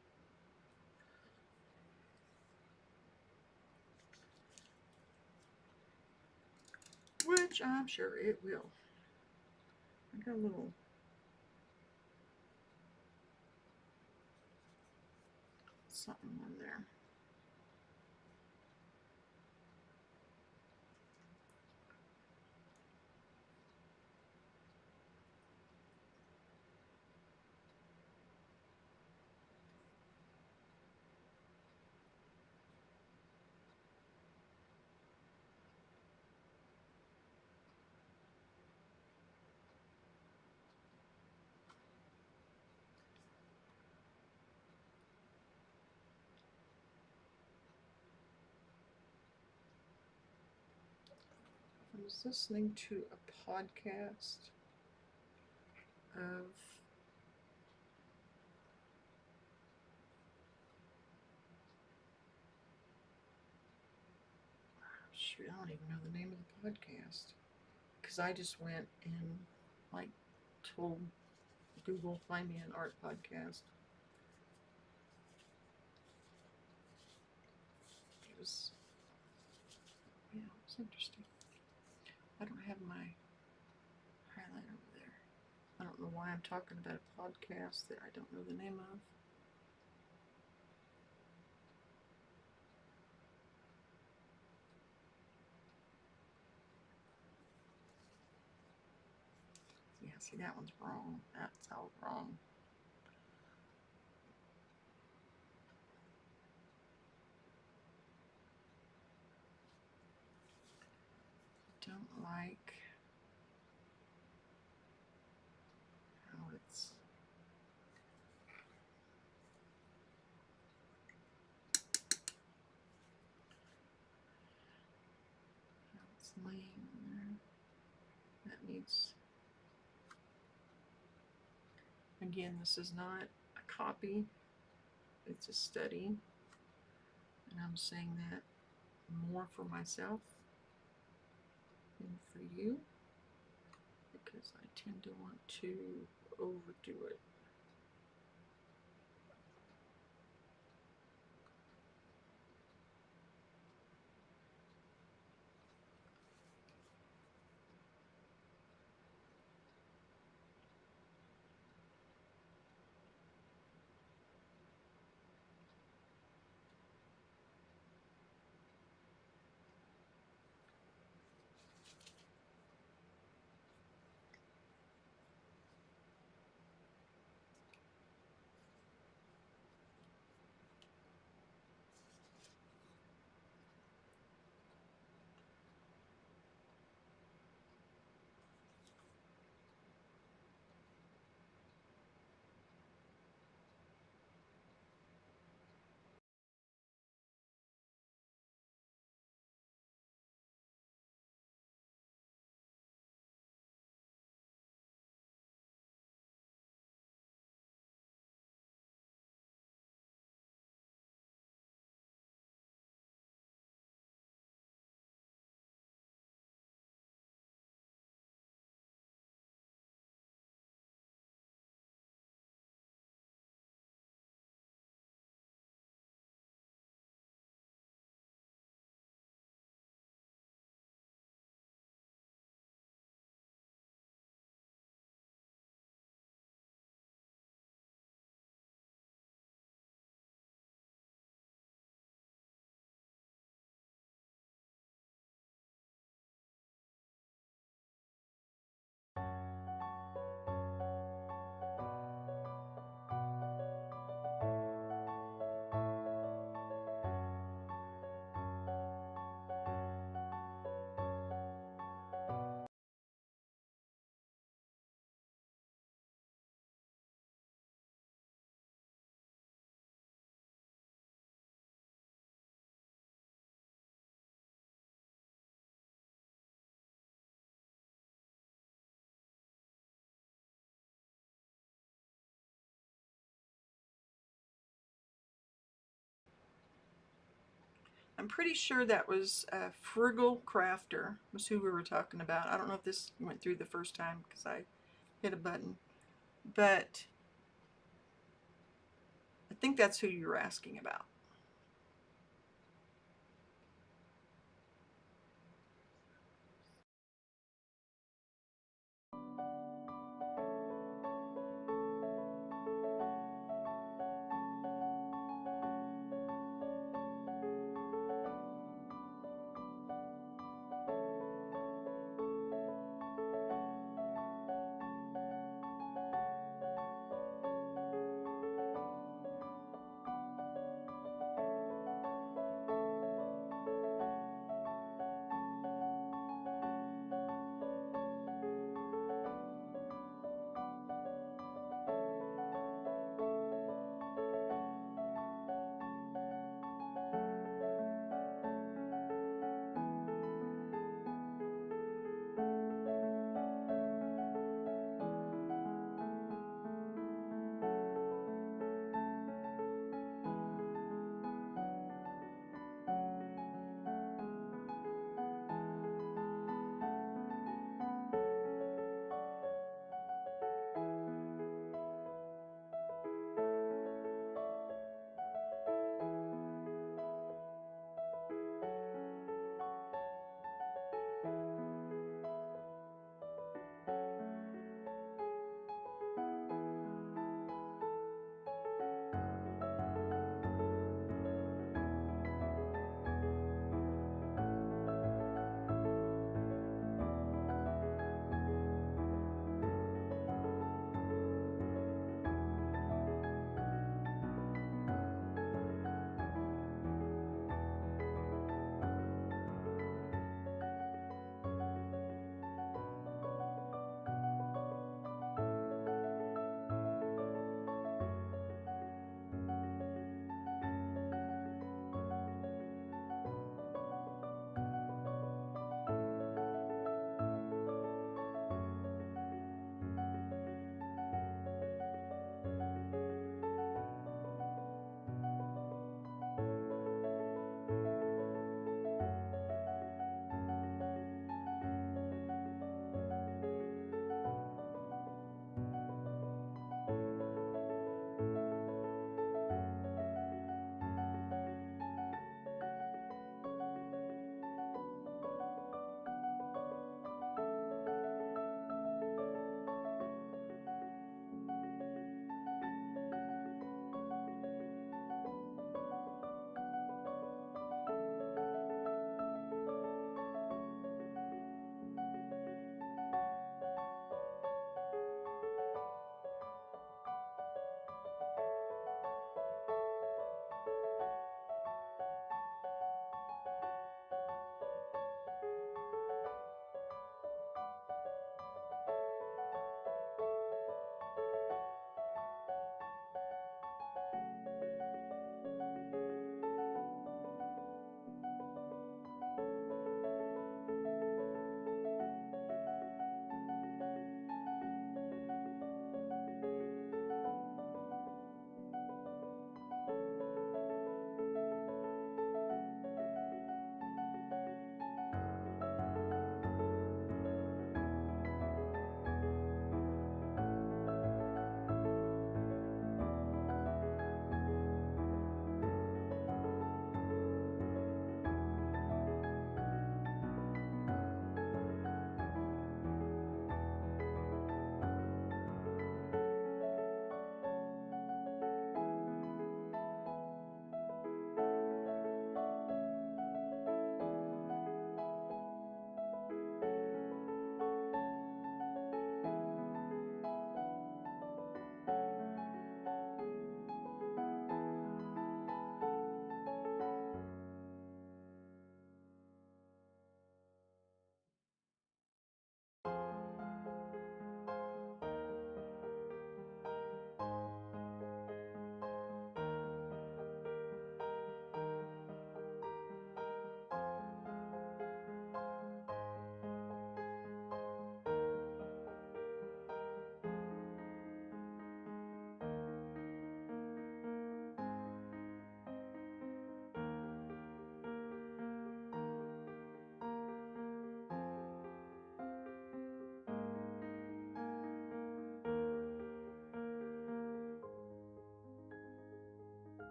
Which I'm sure it will. I got a little something on there. was listening to a podcast of shoot, I don't even know the name of the podcast because I just went and like told Google find me an art podcast. It was interesting. I don't have my highlight over there. I don't know why I'm talking about a podcast that I don't know the name of. Yeah, see, that one's wrong. That's all wrong. Don't like how it's laying there. That needs, again, this is not a copy, it's a study, and I'm saying that more for myself than for you because I tend to want to overdo it. I'm pretty sure that was Frugal Crafter was who we were talking about. I don't know if this went through the first time because I hit a button, but I think that's who you were asking about.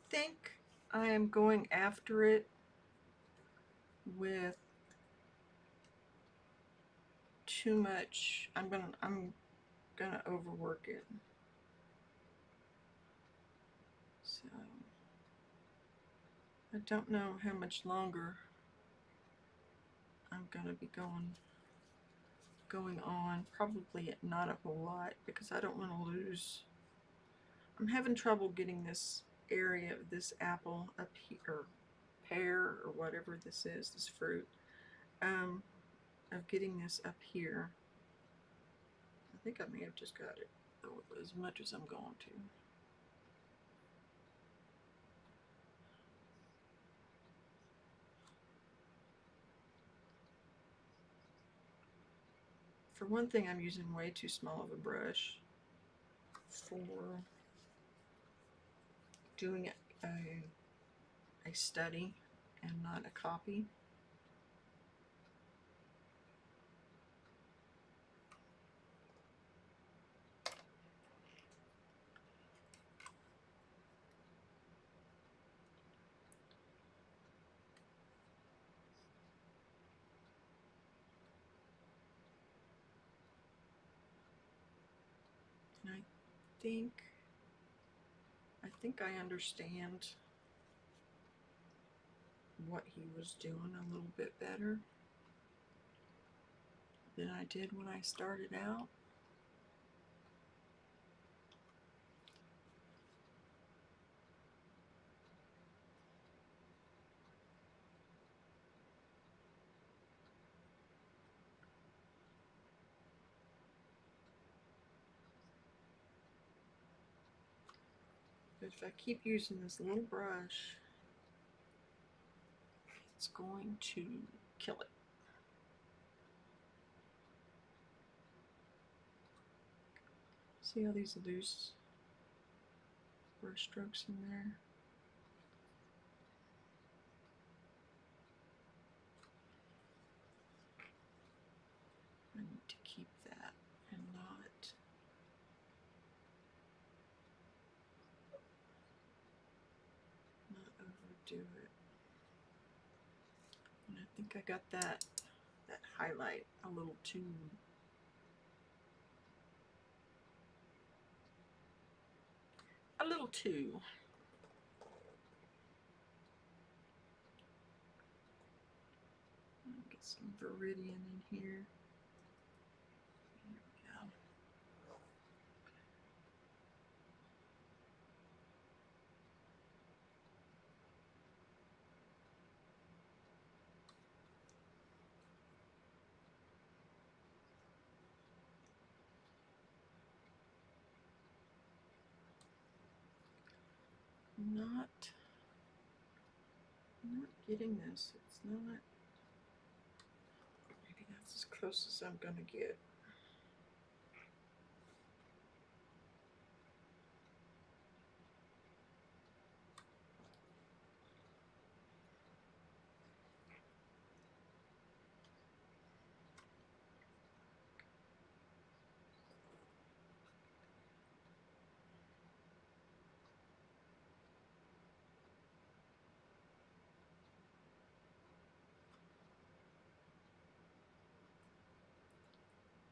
think I am going after it with too much. I'm gonna overwork it. So I don't know how much longer I'm gonna be going on. Probably not a whole lot because I don't want to lose. I'm having trouble getting this area of this apple up here, or pear, or whatever this is, this fruit, of getting this up here. I think I may have just got it as much as I'm going to. For one thing, I'm using way too small of a brush for doing a study and not a copy. And I think I understand what he was doing a little bit better than I did when I started out. But if I keep using this little brush, it's going to kill it. See all these loose brush strokes in there? I need to keep that and not overdo it. And I think I got that highlight a little too get some Viridian in here. There we go. Not getting this. It's not. Maybe that's as close as I'm gonna get.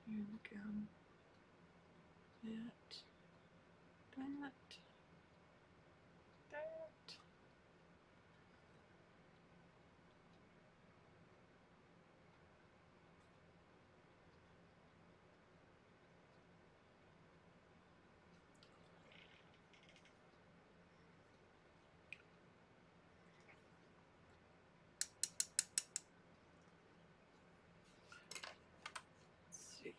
Here we go. That. Let's see.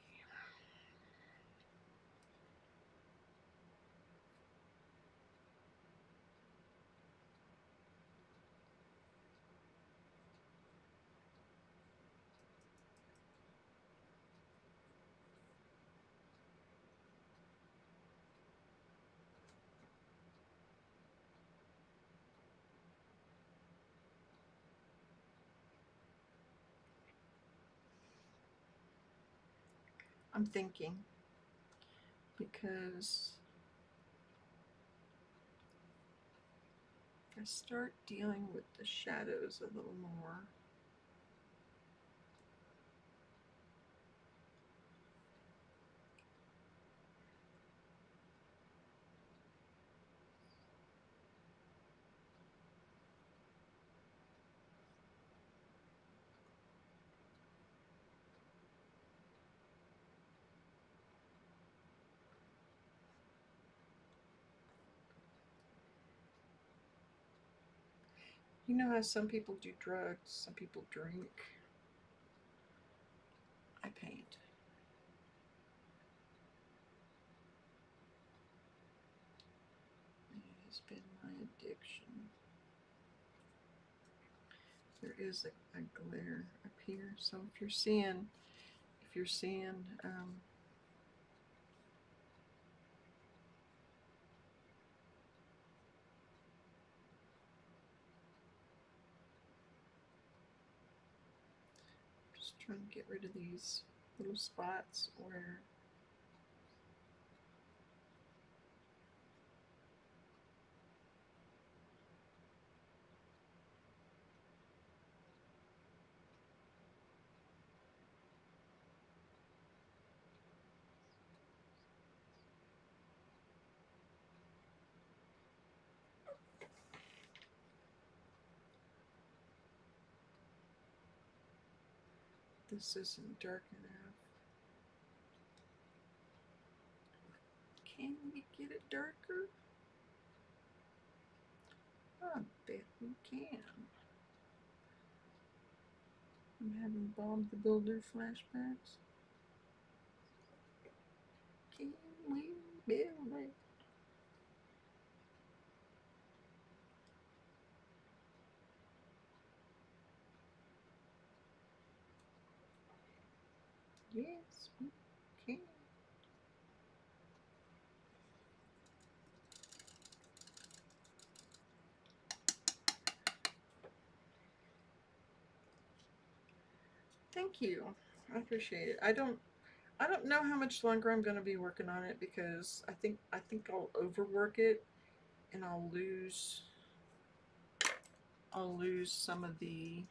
I'm thinking because I start dealing with the shadows a little more. You know how some people do drugs, some people drink. I paint. It has been my addiction. There is a glare up here, so if you're seeing, just trying to get rid of these little spots where this isn't dark enough. Can we get it darker? I bet we can. I'm having Bob the Builder flashbacks. Can we build it? Yes, we can. Thank you. I appreciate it. I don't know how much longer I'm going to be working on it because I think I'll overwork it and I'll lose some of the,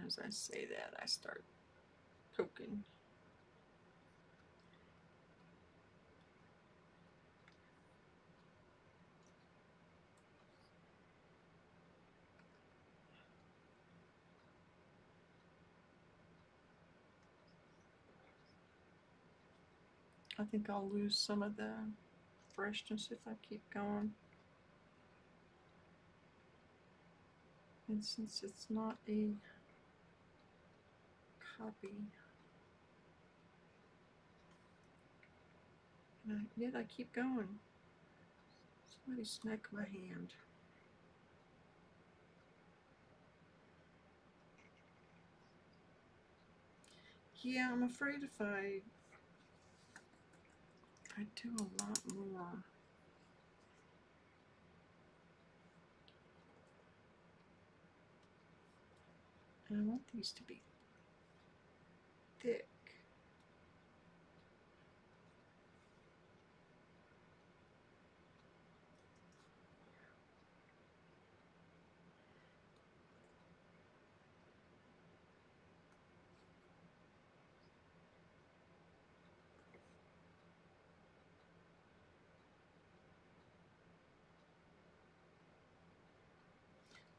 as I say that I start poking. I think I'll lose some of the freshness if I keep going. And since it's not a copy, and yet I keep going. Somebody smacked my hand. Yeah, I'm afraid if I do a lot more. And I want these to be thick.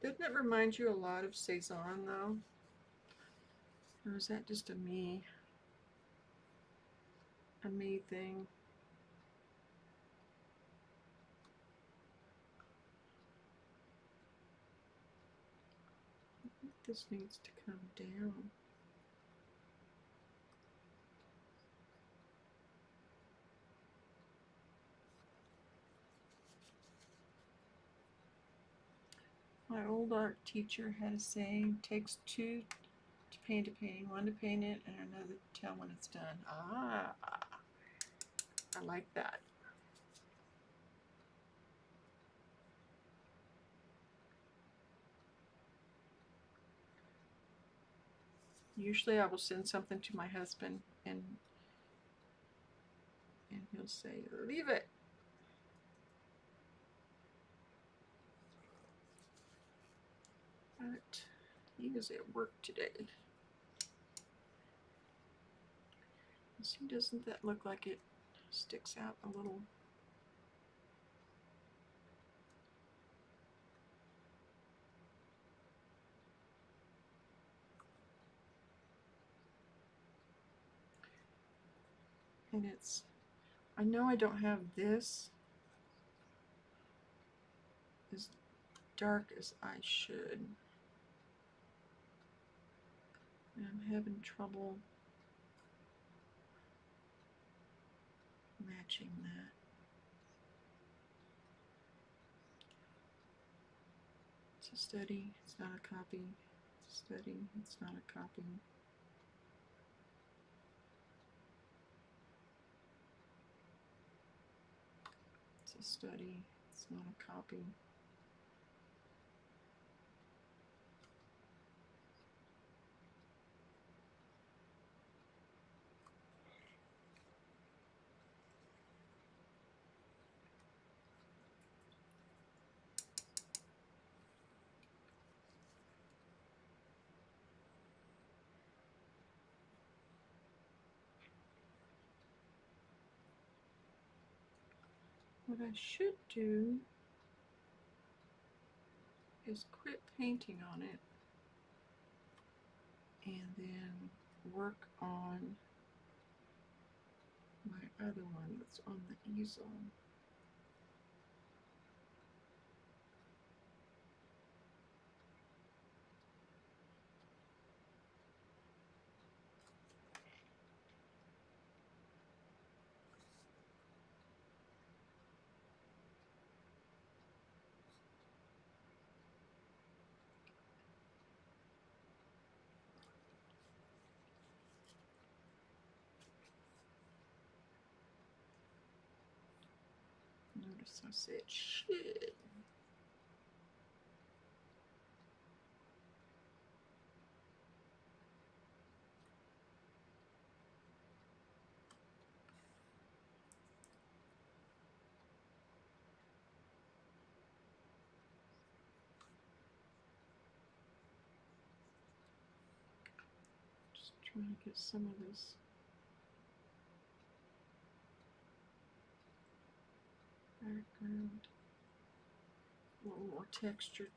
Doesn't it remind you a lot of Cezanne though? Or is that just a me thing? I think this needs to come down. My old art teacher had a saying, takes two to paint a painting, one to paint it and another to tell when it's done. Ah, I like that. Usually I will send something to my husband and he'll say, leave it. But he was at work today. See, doesn't that look like it sticks out a little? And it's, I know I don't have this as dark as I should. And I'm having trouble matching that. It's a study, it's not a copy. It's a study, it's not a copy. It's a study, it's not a copy. What I should do is quit painting on it and then work on my other one that's on the easel. Notice I said should. Just trying to get some of this background a little more textured.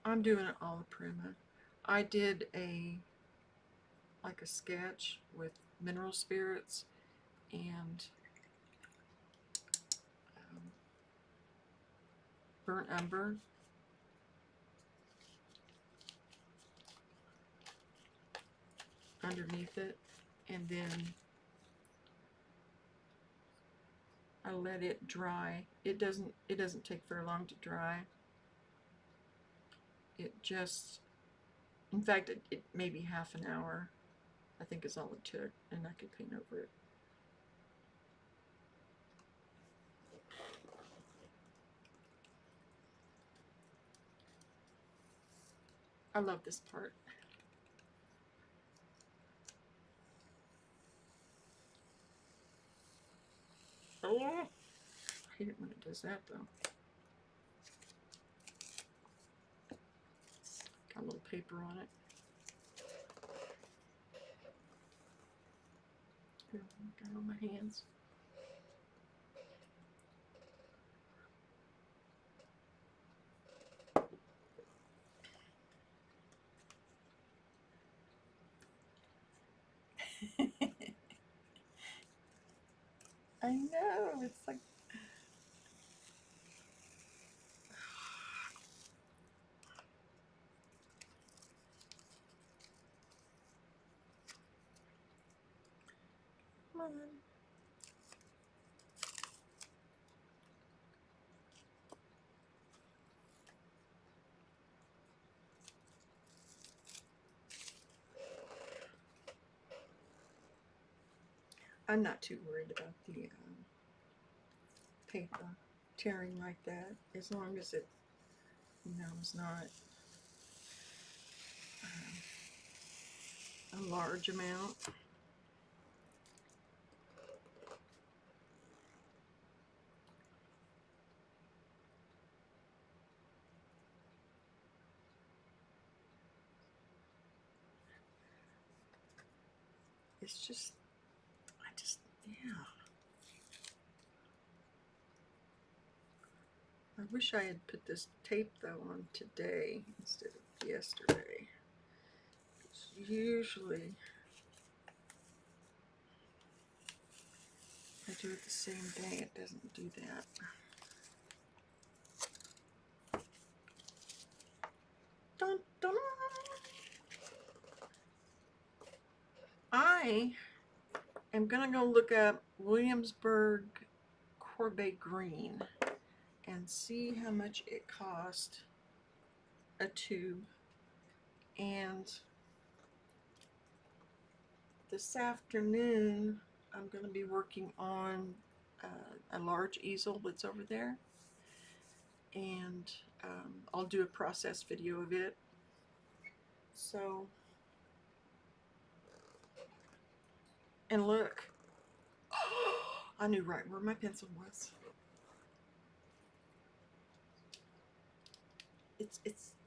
I'm doing it all prima. I did like a sketch with mineral spirits and burnt umber. Underneath it, and then I let it dry. It doesn't take very long to dry. It just, in fact, it maybe half an hour, I think is all it took, and I could paint over it. I love this part. Oh, I hate it when it does that though. Got a little paper on it. Got it on my hands. I know, it's like, come on. I'm not too worried about the paper tearing like that, as long as it, is not large amount. It's just, yeah. I wish I had put this tape though on today instead of yesterday. It's usually I do it the same day. It doesn't do that. Dun, dun, dun. I am gonna go look up Williamsburg Courbet green and see how much it cost a tube. And this afternoon I'm going to be working on a large easel that's over there, and I'll do a process video of it. So, and look, I knew right where my pencil was.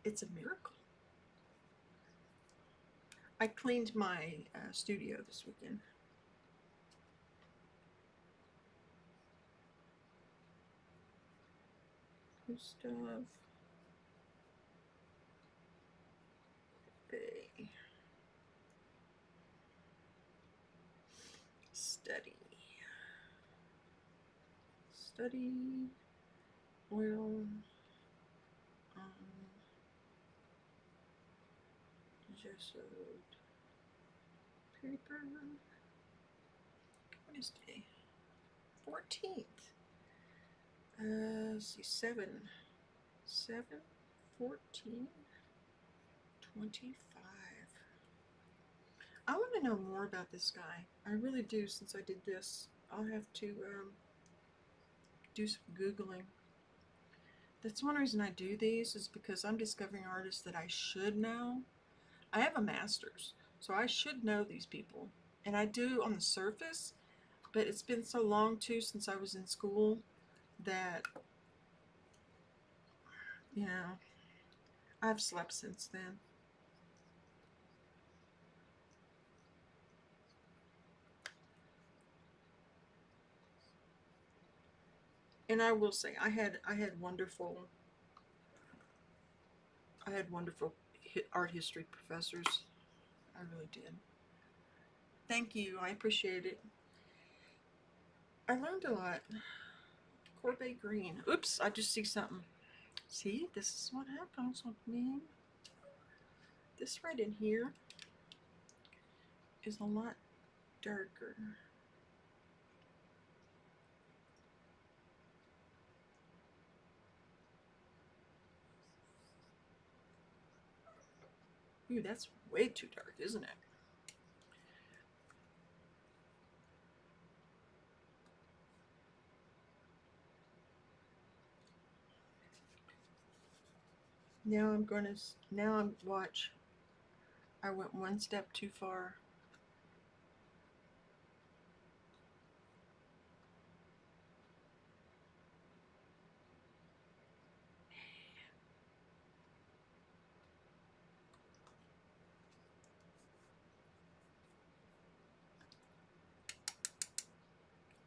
It's a miracle. I cleaned my studio this weekend. Gustave Courbet. Study oil gessoed paper. What is today? 14th. Let's see, 14, 25. I want to know more about this guy. I really do, since I did this. I'll have to do some Googling. That's one reason I do these, is because I'm discovering artists that I should know. I have a master's, so I should know these people. And I do on the surface, but it's been so long too since I was in school that, you know, I've slept since then. And I will say, I had wonderful art history professors. I really did. Thank you. I appreciate it. I learned a lot. Courbet green. Oops, I just see something. See, this is what happens with me. This right in here is a lot darker. Ooh, that's way too dark, isn't it? Now I'm watch. I went one step too far.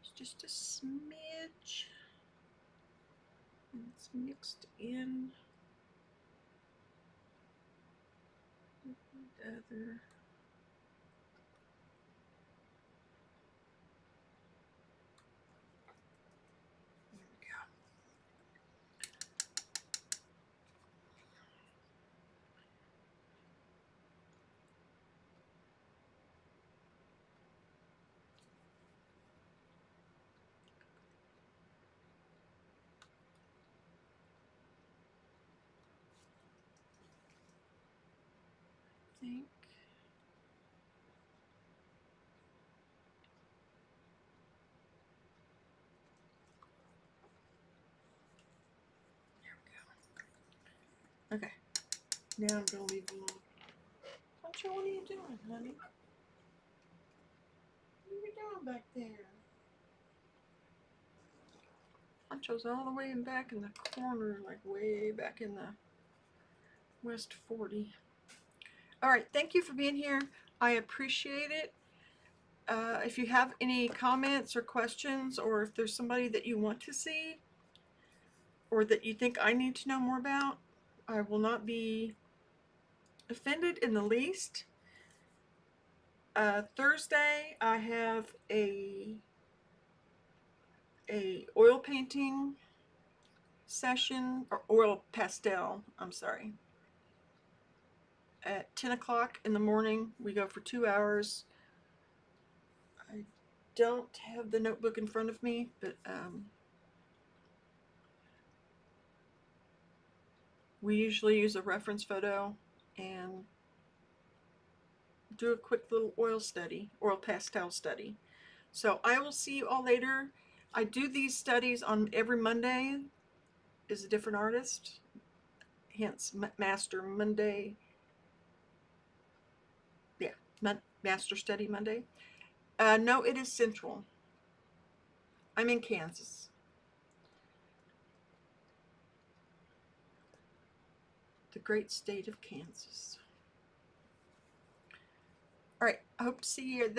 It's just a smidge. And it's mixed in with the other. Think. There we go. Okay. Now I'm gonna leave you alone. What are you doing, honey? doing back there? Poncho's all the way back in the corner, like way back in the West 40. All right, thank you for being here. I appreciate it. If you have any comments or questions, or if there's somebody that you want to see, or that you think I need to know more about, I will not be offended in the least. Thursday, I have a oil painting session, or oil pastel, I'm sorry. At 10 o'clock in the morning, we go for 2 hours. I don't have the notebook in front of me, but we usually use a reference photo and do a quick little oil pastel study. So I will see you all later. I do these studies on every Monday, is a different artist, hence Master Monday. Yeah, Master Study Monday. No, it is Central. I'm in Kansas. The great state of Kansas. All right, I hope to see you there.